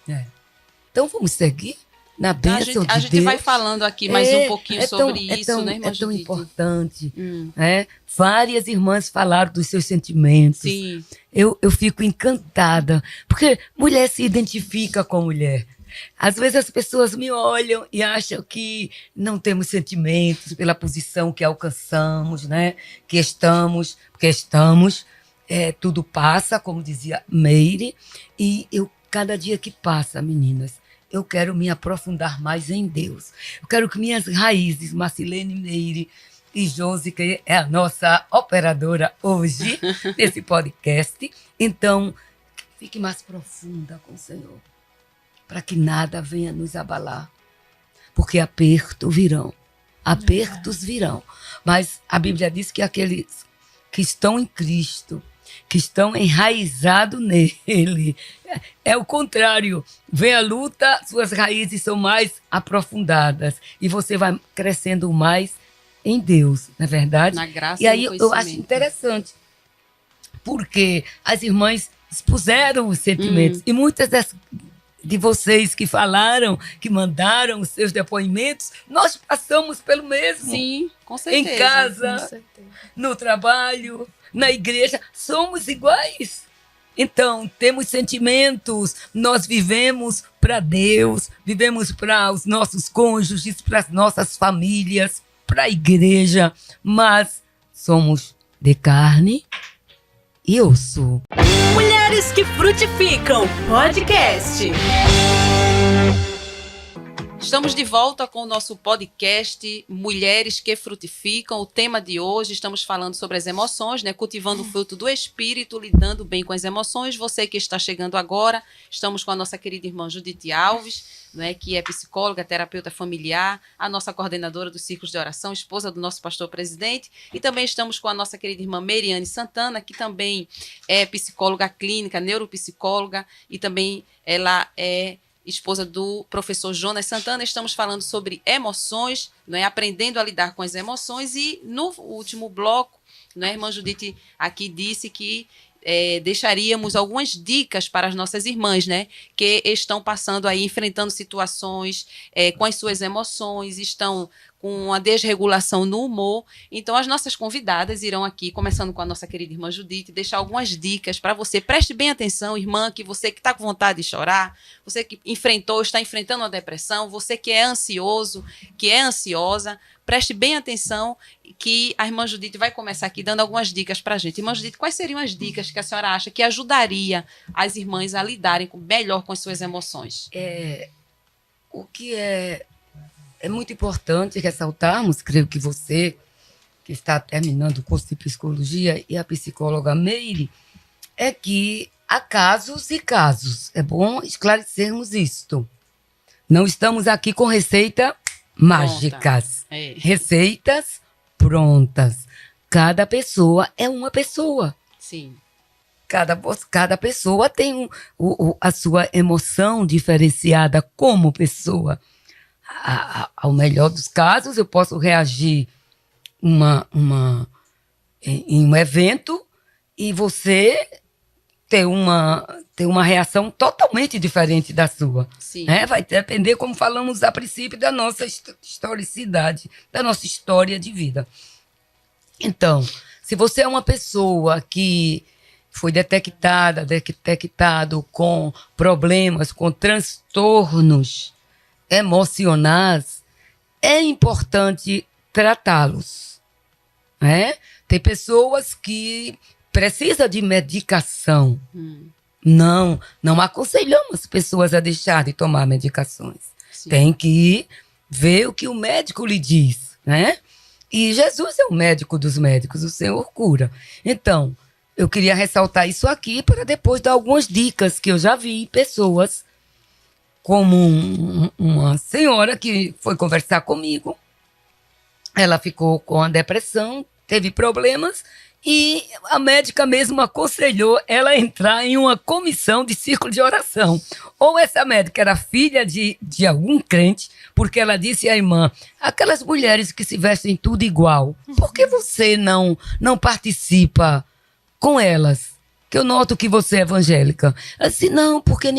Então vamos seguir na não. bênção A de gente Deus. vai falando aqui mais um pouquinho sobre isso, né, irmã É tão Judite? importante. Né? Várias irmãs falaram dos seus sentimentos. Sim. Eu fico encantada, porque mulher se identifica com mulher. Às vezes as pessoas me olham e acham que não temos sentimentos pela posição que alcançamos, né? Porque estamos, tudo passa, como dizia Meire, e cada dia que passa, meninas, eu quero me aprofundar mais em Deus. Eu quero que minhas raízes, Marcilene Meire e Josi, que é a nossa operadora hoje nesse podcast, então, fique mais profunda com o Senhor, para que nada venha nos abalar. Porque apertos virão, mas a Bíblia diz que aqueles que estão em Cristo, que estão enraizados nele, é o contrário. Vem a luta, suas raízes são mais aprofundadas e você vai crescendo mais em Deus, não é verdade? Na graça E aí e no eu acho conhecimento. interessante, porque as irmãs expuseram os sentimentos e muitas de vocês que falaram, que mandaram os seus depoimentos, nós passamos pelo mesmo. Sim, com certeza. Em casa, Com certeza. no trabalho, na igreja, somos iguais. Então, temos sentimentos, nós vivemos para Deus, vivemos para os nossos cônjuges, para as nossas famílias, para a igreja, mas somos de carne e osso. Mulheres que Frutificam Podcast. Estamos de volta com o nosso podcast Mulheres que Frutificam. O tema de hoje, estamos falando sobre as emoções, né? Cultivando o fruto do Espírito, lidando bem com as emoções. Você que está chegando agora, estamos com a nossa querida irmã Judite Alves, né? Que é psicóloga, terapeuta familiar, a nossa coordenadora dos círculos de oração, esposa do nosso pastor presidente. E também estamos com a nossa querida irmã Meriane Santana, que também é psicóloga clínica, neuropsicóloga, e também ela é esposa do professor Jonas Santana. Estamos falando sobre emoções, né, aprendendo a lidar com as emoções, e no último bloco, né, a irmã Judite aqui disse que deixaríamos algumas dicas para as nossas irmãs, né, que estão passando aí, enfrentando situações com as suas emoções, estão com uma desregulação no humor. Então, as nossas convidadas irão aqui, começando com a nossa querida irmã Judite, deixar algumas dicas para você. Preste bem atenção, irmã, que você que está com vontade de chorar, você que está enfrentando uma depressão, você que é ansioso, que é ansiosa, preste bem atenção, que a irmã Judite vai começar aqui dando algumas dicas para a gente. Irmã Judite, quais seriam as dicas que a senhora acha que ajudaria as irmãs a lidarem melhor com as suas emoções? O que é muito importante ressaltarmos, creio que você, que está terminando o curso de psicologia, e a psicóloga Meire, é que há casos e casos. É bom esclarecermos isto. Não estamos aqui com receitas mágicas. É. Receitas prontas. Cada pessoa é uma pessoa. Sim. Cada pessoa tem a sua emoção diferenciada como pessoa. Ao melhor dos casos, eu posso reagir em um evento e você ter uma reação totalmente diferente da sua. Sim. Né? Vai depender, como falamos a princípio, da nossa historicidade, da nossa história de vida. Então, se você é uma pessoa que foi detectado com problemas, com transtornos emocionais, é importante tratá-los. Né? Tem pessoas que precisam de medicação. Não aconselhamos as pessoas a deixar de tomar medicações. Sim. Tem que ver o que o médico lhe diz, né? E Jesus é o médico dos médicos, o Senhor cura. Então, eu queria ressaltar isso aqui para depois dar algumas dicas que eu já vi pessoas, como uma senhora que foi conversar comigo. Ela ficou com a depressão, teve problemas, e a médica mesmo aconselhou ela a entrar em uma comissão de círculo de oração. Ou essa médica era filha de algum crente, porque ela disse à irmã: aquelas mulheres que se vestem tudo igual, por que você não participa com elas? Que eu noto que você é evangélica. Ela disse: não, porque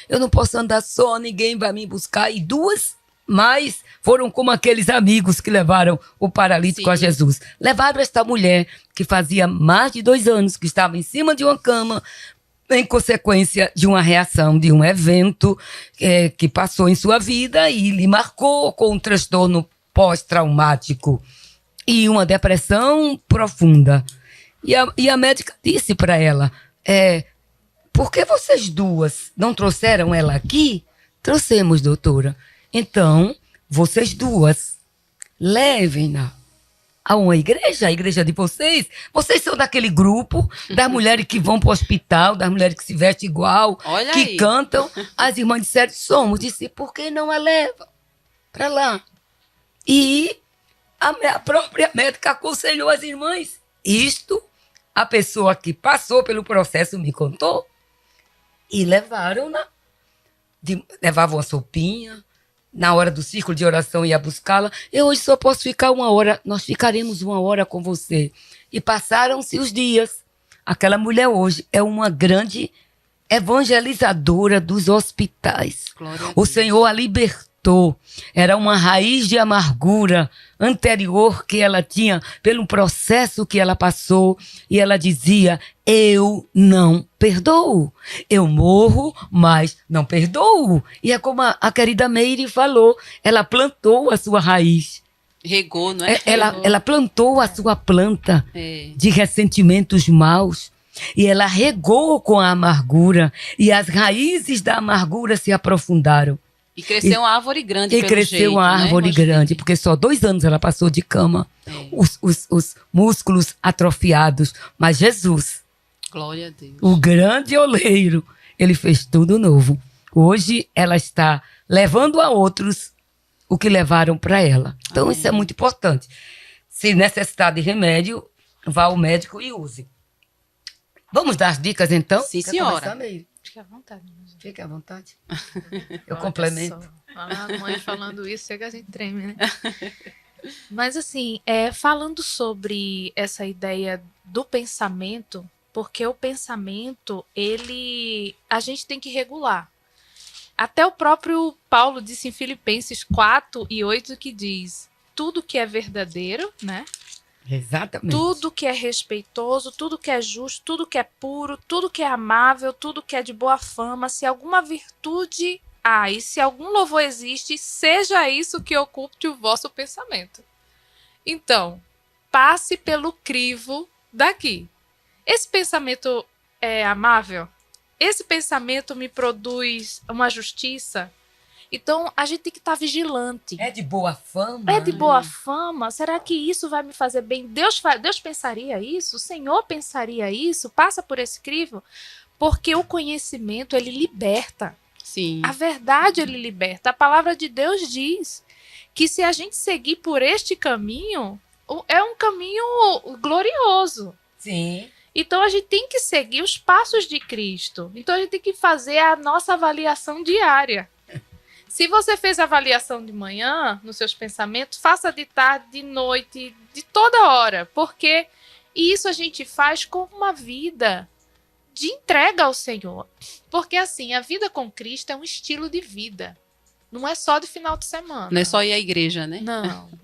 eu não posso andar só, ninguém vai me buscar. E duas mais foram como aqueles amigos que levaram o paralítico Sim. a Jesus. Levaram esta mulher que fazia mais de 2 anos que estava em cima de uma cama em consequência de uma reação, de um evento que passou em sua vida e lhe marcou com um transtorno pós-traumático e uma depressão profunda. E a médica disse para ela: por que vocês duas não trouxeram ela aqui? Trouxemos, doutora. Então, vocês duas, levem-na a uma igreja, a igreja de vocês. Vocês são daquele grupo das mulheres que vão para o hospital, das mulheres que se vestem igual, Olha que aí. cantam. As irmãs disseram: somos. Disse: por que não a leva para lá? E a própria médica aconselhou as irmãs. Isto, a pessoa que passou pelo processo me contou. E levaram-na. Levavam a sopinha. Na hora do círculo de oração ia buscá-la. Eu hoje só posso ficar 1 hora. Nós ficaremos 1 hora com você. E passaram-se os dias. Aquela mulher hoje é uma grande evangelizadora dos hospitais. Glória a O Deus. Senhor a libertou. Era uma raiz de amargura anterior que ela tinha pelo processo que ela passou. E ela dizia: eu não perdoo. Eu morro, mas não perdoo. E é como a querida Meire falou, ela plantou a sua raiz. Regou, não é? Ela plantou a sua planta É. de ressentimentos maus. E ela regou com a amargura. E as raízes da amargura se aprofundaram. E cresceu uma árvore grande, E pelo cresceu jeito, uma né, árvore Roseli? grande, porque só 2 anos ela passou de cama, os músculos atrofiados. Mas Jesus, Glória a Deus. o grande oleiro, ele fez tudo novo. Hoje ela está levando a outros o que levaram para ela. Então isso é muito importante. Se necessitar de remédio, vá ao médico e use. Vamos dar as dicas então? Sim, Quer senhora. começar, Meire? Fique à vontade. minha gente. Fique à vontade. Eu Olha complemento. só, a mãe falando isso, chega a gente treme, né? Mas assim, falando sobre essa ideia do pensamento, porque o pensamento, a gente tem que regular. Até o próprio Paulo disse em Filipenses 4:8 que diz: tudo que é verdadeiro, né? Exatamente. Tudo que é respeitoso, tudo que é justo, tudo que é puro, tudo que é amável, tudo que é de boa fama, se alguma virtude há e se algum louvor existe, seja isso que ocupe o vosso pensamento. Então, passe pelo crivo daqui. Esse pensamento é amável? Esse pensamento me produz uma justiça? Então, a gente tem que estar vigilante. É de boa fama? É de boa fama? Será que isso vai me fazer bem? Deus pensaria isso? O Senhor pensaria isso? Passa por esse crivo? Porque o conhecimento, ele liberta. Sim. A verdade, ele liberta. A palavra de Deus diz que se a gente seguir por este caminho, é um caminho glorioso. Sim. Então, a gente tem que seguir os passos de Cristo. Então, a gente tem que fazer a nossa avaliação diária. Se você fez a avaliação de manhã, nos seus pensamentos, faça de tarde, de noite, de toda hora. Porque isso a gente faz com uma vida de entrega ao Senhor. Porque, assim, a vida com Cristo é um estilo de vida. Não é só de final de semana. Não é só ir à igreja, né?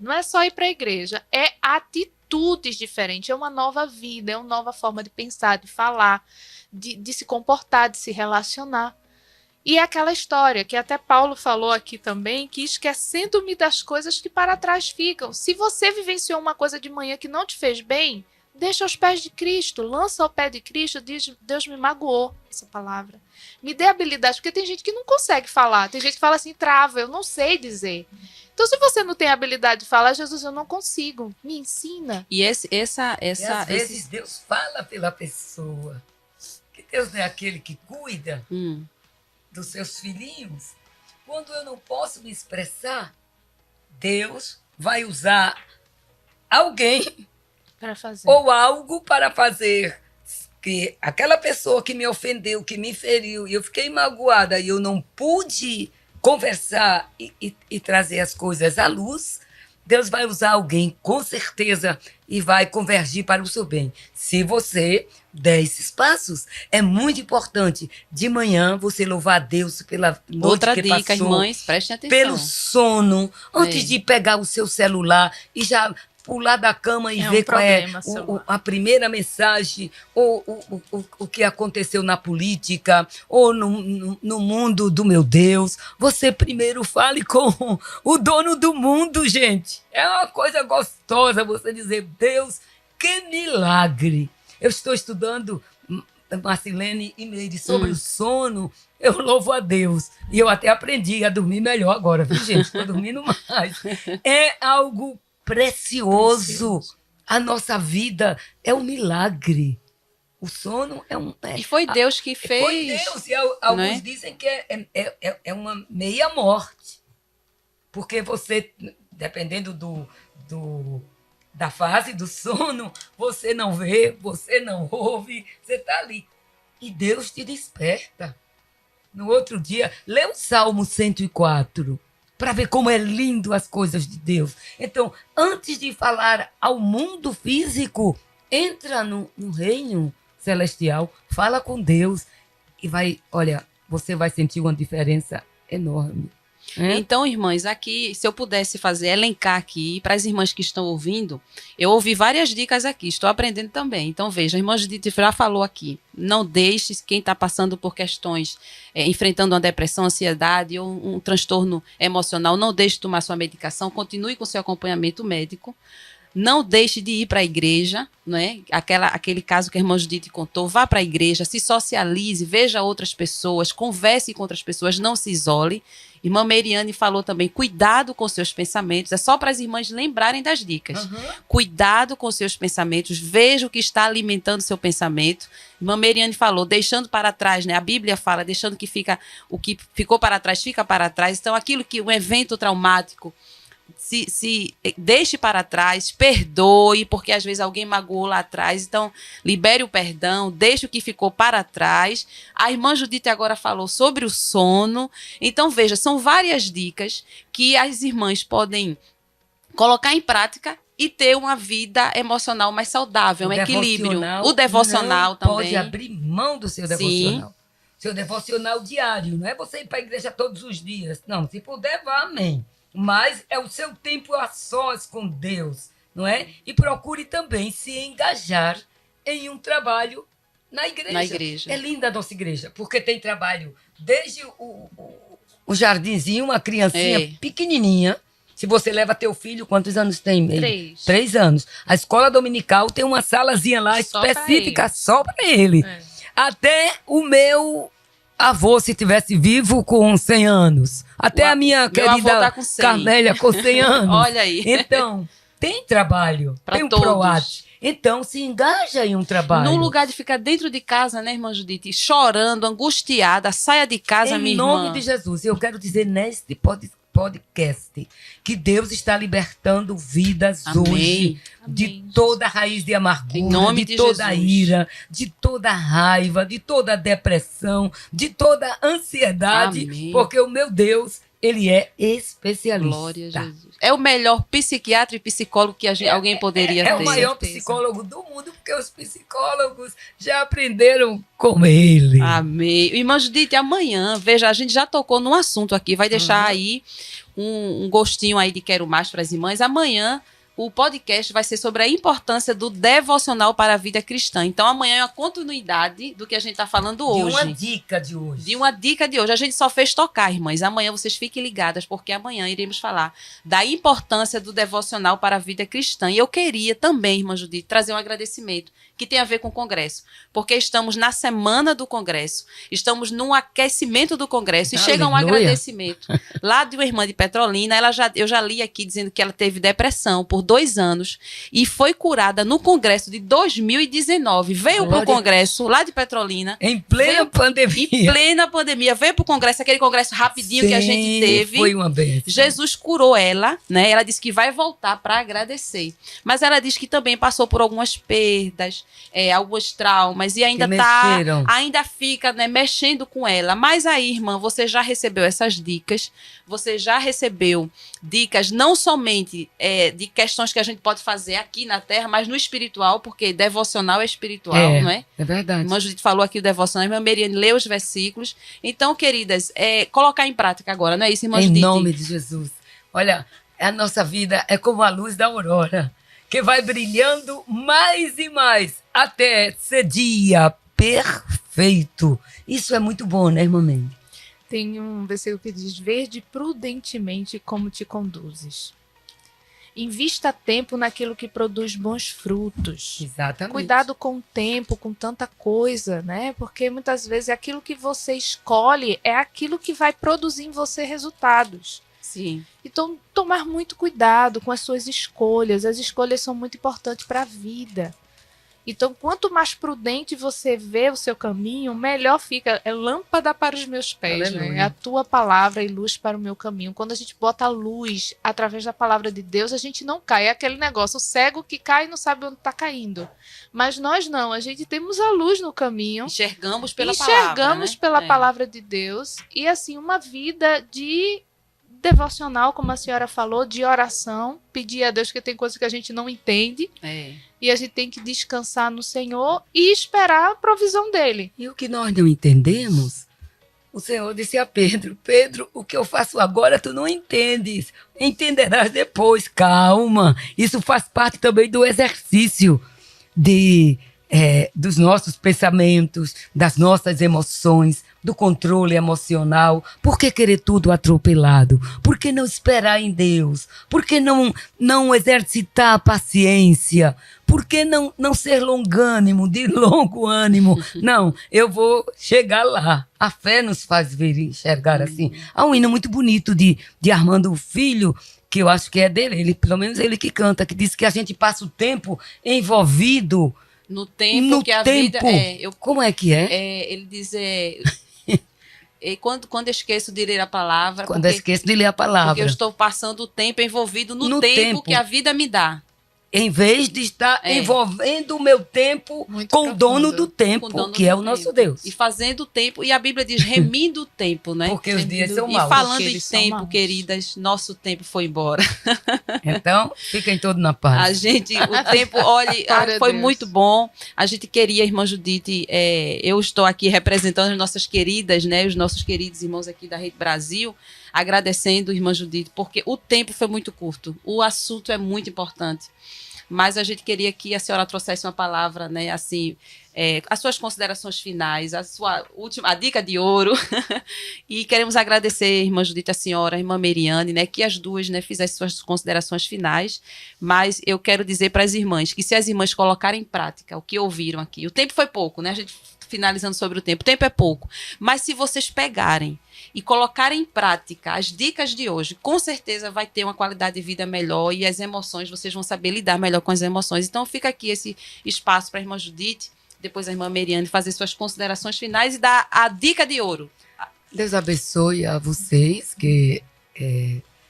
Não é só ir para a igreja. É atitudes diferentes. É uma nova vida, é uma nova forma de pensar, de falar, de se comportar, de se relacionar. E é aquela história que até Paulo falou aqui também, que esquecendo-me das coisas que para trás ficam. Se você vivenciou uma coisa de manhã que não te fez bem, deixa aos pés de Cristo, lança ao pé de Cristo, diz, Deus me magoou, essa palavra. Me dê habilidade, porque tem gente que não consegue falar, tem gente que fala assim, trava, eu não sei dizer. Então, se você não tem habilidade de falar, Jesus, eu não consigo, me ensina. E E às vezes Deus fala pela pessoa. Que Deus não é aquele que cuida dos seus filhinhos. Quando eu não posso me expressar, Deus vai usar alguém Para fazer. ou algo para fazer que aquela pessoa que me ofendeu, que me feriu, e eu fiquei magoada e eu não pude conversar e trazer as coisas à luz, Deus vai usar alguém, com certeza, e vai convergir para o seu bem. Se você der esses passos, é muito importante. De manhã, você louvar a Deus pela noite Outra que dica, passou, irmãs, prestem atenção. pelo sono, antes É. de pegar o seu celular e já pular da cama e É um ver qual é problema, celular. a primeira mensagem, ou o que aconteceu na política, ou no mundo do meu Deus. Você primeiro fale com o dono do mundo, gente. É uma coisa gostosa você dizer, Deus, que milagre. Eu estou estudando, Marcilene e Meire, sobre o sono. Eu louvo a Deus. E eu até aprendi a dormir melhor agora, viu, gente? Estou dormindo mais. É algo precioso. A nossa vida é um milagre. O sono é um... E foi Deus que fez. Foi Deus. E alguns não é? dizem que é uma meia morte. Porque você, dependendo da fase do sono, você não vê, você não ouve, você está ali. E Deus te desperta. No outro dia, lê o Salmo 104, para ver como é lindo as coisas de Deus. Então, antes de falar ao mundo físico, entra no reino celestial, fala com Deus e você vai sentir uma diferença enorme. Então, irmãs, aqui, se eu pudesse elencar aqui, para as irmãs que estão ouvindo, eu ouvi várias dicas aqui, estou aprendendo também. Então, veja, a irmã Judite já falou aqui, não deixe quem está passando por questões, enfrentando uma depressão, ansiedade ou um transtorno emocional, não deixe de tomar sua medicação, continue com seu acompanhamento médico. Não deixe de ir para a igreja, né? Aquele caso que a irmã Judite contou, vá para a igreja, se socialize, veja outras pessoas, converse com outras pessoas, não se isole. Irmã Meriane falou também, cuidado com seus pensamentos, é só para as irmãs lembrarem das dicas. Cuidado com seus pensamentos, veja o que está alimentando seu pensamento. Irmã Meriane falou, deixando para trás, né? A Bíblia fala, deixando o que ficou para trás, fica para trás. Então, aquilo que um evento traumático, se deixe para trás, perdoe, porque às vezes alguém magoou lá atrás, então libere o perdão, deixe o que ficou para trás. A irmã Judite agora falou sobre o sono, então veja, são várias dicas que as irmãs podem colocar em prática e ter uma vida emocional mais saudável, um equilíbrio. O devocional também. Pode abrir mão do seu devocional. Seu devocional diário, não é você ir para a igreja todos os dias, não, se puder vá, amém. Mas é o seu tempo a sós com Deus, não é? E procure também se engajar em um trabalho na igreja. É linda a nossa igreja, porque tem trabalho desde o jardinzinho, uma criancinha pequenininha. Se você leva teu filho, quantos anos tem? 3. 3 anos. A escola dominical tem uma salazinha lá Só específica só para ele. Até o meu avô se tivesse vivo com 100 anos. Até a minha meu avô querida tá com 100. Carmélia com 100 anos. Olha aí. Então, tem trabalho, Pra tem um todos. PROAT. Então, se engaja em um trabalho. No lugar de ficar dentro de casa, né, irmã Judite, chorando, angustiada, saia de casa, minha Em irmã. nome de Jesus, eu quero dizer neste podcast que Deus está libertando vidas Amém. hoje de Amém. toda a raiz de amargura, Em nome de de toda a Jesus. ira, de toda a raiva, de toda a depressão, de toda a ansiedade, Amém. porque o meu Deus, ele é especialista. Glória a Jesus. É o melhor psiquiatra e psicólogo que alguém poderia É ter. o maior certeza. psicólogo do mundo, porque os psicólogos já aprenderam com ele. Amém. Irmã Judite, amanhã, veja, a gente já tocou num assunto aqui, vai deixar aí um gostinho aí de quero mais para as irmãs. Amanhã o podcast vai ser sobre a importância do devocional para a vida cristã. Então amanhã é uma continuidade do que a gente está falando De hoje. uma dica de hoje. De uma dica de hoje. A gente só fez tocar, irmãs. Amanhã vocês fiquem ligadas, porque amanhã iremos falar da importância do devocional para a vida cristã. E eu queria também, irmã Judite, trazer um agradecimento que tem a ver com o Congresso. Porque estamos na semana do Congresso, estamos no aquecimento do Congresso e chega um Aleluia. agradecimento lá de uma irmã de Petrolina. Eu já li aqui dizendo que ela teve depressão por 2 anos e foi curada no Congresso de 2019. Veio para o Glória. Congresso lá de Petrolina. Em plena Veio- pandemia. Em plena pandemia, veio pro congresso, aquele congresso rapidinho que a gente Sim, teve. Foi uma benção. Jesus curou ela, né? Ela disse que vai voltar para agradecer. Mas ela diz que também passou por algumas perdas, alguns traumas, e ainda Que tá, mexeram. ainda fica, né, mexendo com ela. Mas aí, irmã, você já recebeu essas dicas, você já recebeu dicas não somente de questões que a gente pode fazer aqui na Terra, mas no espiritual, porque devocional é espiritual, não é? É verdade. A irmã Judite falou aqui o devocional, a irmã Meriane leu os versículos. Então, queridas, colocar em prática agora, não é isso, irmã Em Judite? nome de Jesus. Olha, a nossa vida é como a luz da aurora, que vai brilhando mais e mais até ser dia perfeito. Isso é muito bom, né, irmã Mendes? Tem um versículo que diz: verde prudentemente como te conduzes. Invista tempo naquilo que produz bons frutos. Exatamente. Cuidado com o tempo, com tanta coisa, né? Porque muitas vezes aquilo que você escolhe é aquilo que vai produzir em você resultados. Sim. Então, tomar muito cuidado com as suas escolhas. As escolhas são muito importantes para a vida. Então, quanto mais prudente você vê o seu caminho, melhor fica. É lâmpada para os meus pés, Aleluia. né? É a tua palavra e luz para o meu caminho. Quando a gente bota a luz através da palavra de Deus, a gente não cai. É aquele negócio, o cego que cai e não sabe onde está caindo. Mas nós não, a gente temos a luz no caminho. Enxergamos pela Enxergamos palavra, né? pela palavra de Deus. E assim, uma vida de devocional, como a senhora falou, de oração, pedir a Deus, que tem coisas que a gente não entende, e a gente tem que descansar no Senhor e esperar a provisão dele. E o que nós não entendemos, o Senhor disse a Pedro: Pedro, o que eu faço agora tu não entendes, entenderás depois. Calma, isso faz parte também do exercício dos nossos pensamentos, das nossas emoções, do controle emocional. Por que querer tudo atropelado? Por que não esperar em Deus? Por que não exercitar a paciência? Por que não ser longânimo, de longo ânimo? Não, eu vou chegar lá. A fé nos faz ver e enxergar assim. Há um hino muito bonito de Armando Filho, que eu acho que é dele, pelo menos ele que canta, que diz que a gente passa o tempo envolvido No tempo no que a tempo. vida... Como é que é? Ele diz... quando eu esqueço de ler a palavra... Quando eu esqueço de ler a Porque palavra. eu estou passando o tempo envolvido no No tempo tempo. que a vida me dá. Em vez de estar envolvendo o meu tempo Muito com o dono profundo. do tempo, Com o dono que do é o tempo. nosso Deus. E fazendo o tempo, e a Bíblia diz remindo o tempo, né? Porque os dias são E maus. falando Porque em eles são tempo, maus. queridas, nosso tempo foi embora. Então, fiquem todos na A paz. gente, o tempo, olha, Glória a foi Deus. muito bom. A gente queria, irmã Judite, eu estou aqui representando as nossas queridas, né? Os nossos queridos irmãos aqui da Rede Brasil, agradecendo, irmã Judite, porque o tempo foi muito curto. O assunto é muito importante. Mas a gente queria que a senhora trouxesse uma palavra, né, assim, as suas considerações finais, a sua última, a dica de ouro. E queremos agradecer, irmã Judite, a senhora, a irmã Meriane, né, que as duas, né, fizessem suas considerações finais. Mas eu quero dizer para as irmãs que se as irmãs colocarem em prática o que ouviram aqui, o tempo foi pouco, né, a gente finalizando sobre o tempo é pouco. Mas se vocês pegarem e colocarem em prática as dicas de hoje, com certeza vai ter uma qualidade de vida melhor e as emoções, vocês vão saber lidar melhor com as emoções. Então fica aqui esse espaço para a irmã Judite, depois a irmã Meriane fazer suas considerações finais e dar a dica de ouro. Deus abençoe a vocês que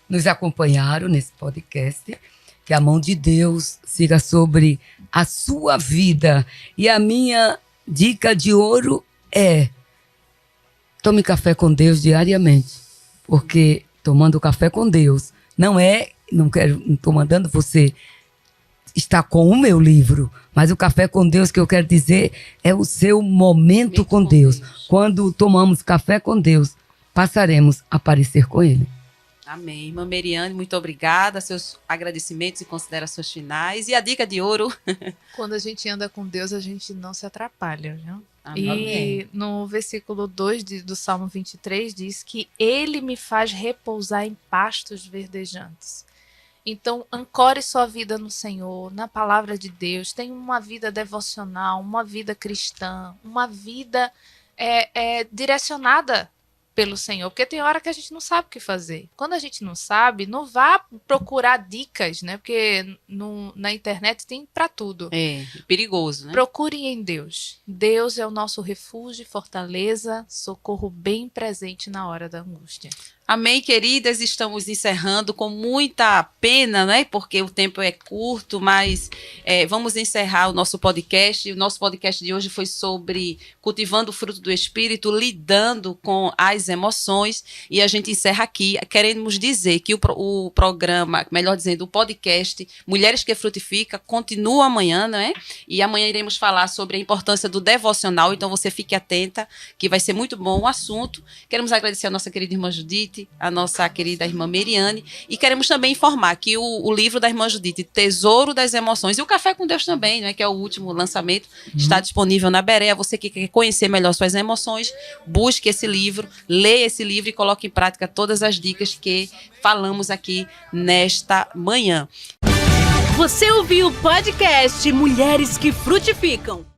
nos acompanharam nesse podcast. Que a mão de Deus siga sobre a sua vida. E a minha dica de ouro é: tome café com Deus diariamente. Porque tomando café com Deus não estou mandando você estar com o meu livro, mas o café com Deus que eu quero dizer é o seu momento com Deus. Quando tomamos café com Deus, passaremos a parecer com Ele. Amém. Irmã Meriane, muito obrigada. Seus agradecimentos e considerações finais. E a dica de ouro? Quando a gente anda com Deus, a gente não se atrapalha, viu? Amém. E no versículo 2 do Salmo 23 diz que Ele me faz repousar em pastos verdejantes. Então, ancore sua vida no Senhor, na palavra de Deus. Tenha uma vida devocional, uma vida cristã, uma vida direcionada pelo Senhor, porque tem hora que a gente não sabe o que fazer. Quando a gente não sabe, não vá procurar dicas, né? Porque na internet tem para tudo. É perigoso, né? Procure em Deus. Deus é o nosso refúgio, fortaleza, socorro bem presente na hora da angústia. Amém, queridas, estamos encerrando com muita pena, né? Porque o tempo é curto, mas vamos encerrar o nosso podcast. O nosso podcast de hoje foi sobre cultivando o fruto do Espírito, lidando com as emoções, e a gente encerra aqui. Queremos dizer que o programa, melhor dizendo, o podcast Mulheres que Frutificam continua amanhã, né? E amanhã iremos falar sobre a importância do devocional, então você fique atenta, que vai ser muito bom o assunto. Queremos agradecer a nossa querida irmã Judite, a nossa querida irmã Meriane, e queremos também informar que o livro da irmã Judite, Tesouro das Emoções, e o Café com Deus também, né, que é o último lançamento, está disponível na Berea. Você que quer conhecer melhor suas emoções, busque esse livro, leia esse livro e coloque em prática todas as dicas que falamos aqui nesta manhã. Você ouviu o podcast Mulheres que Frutificam.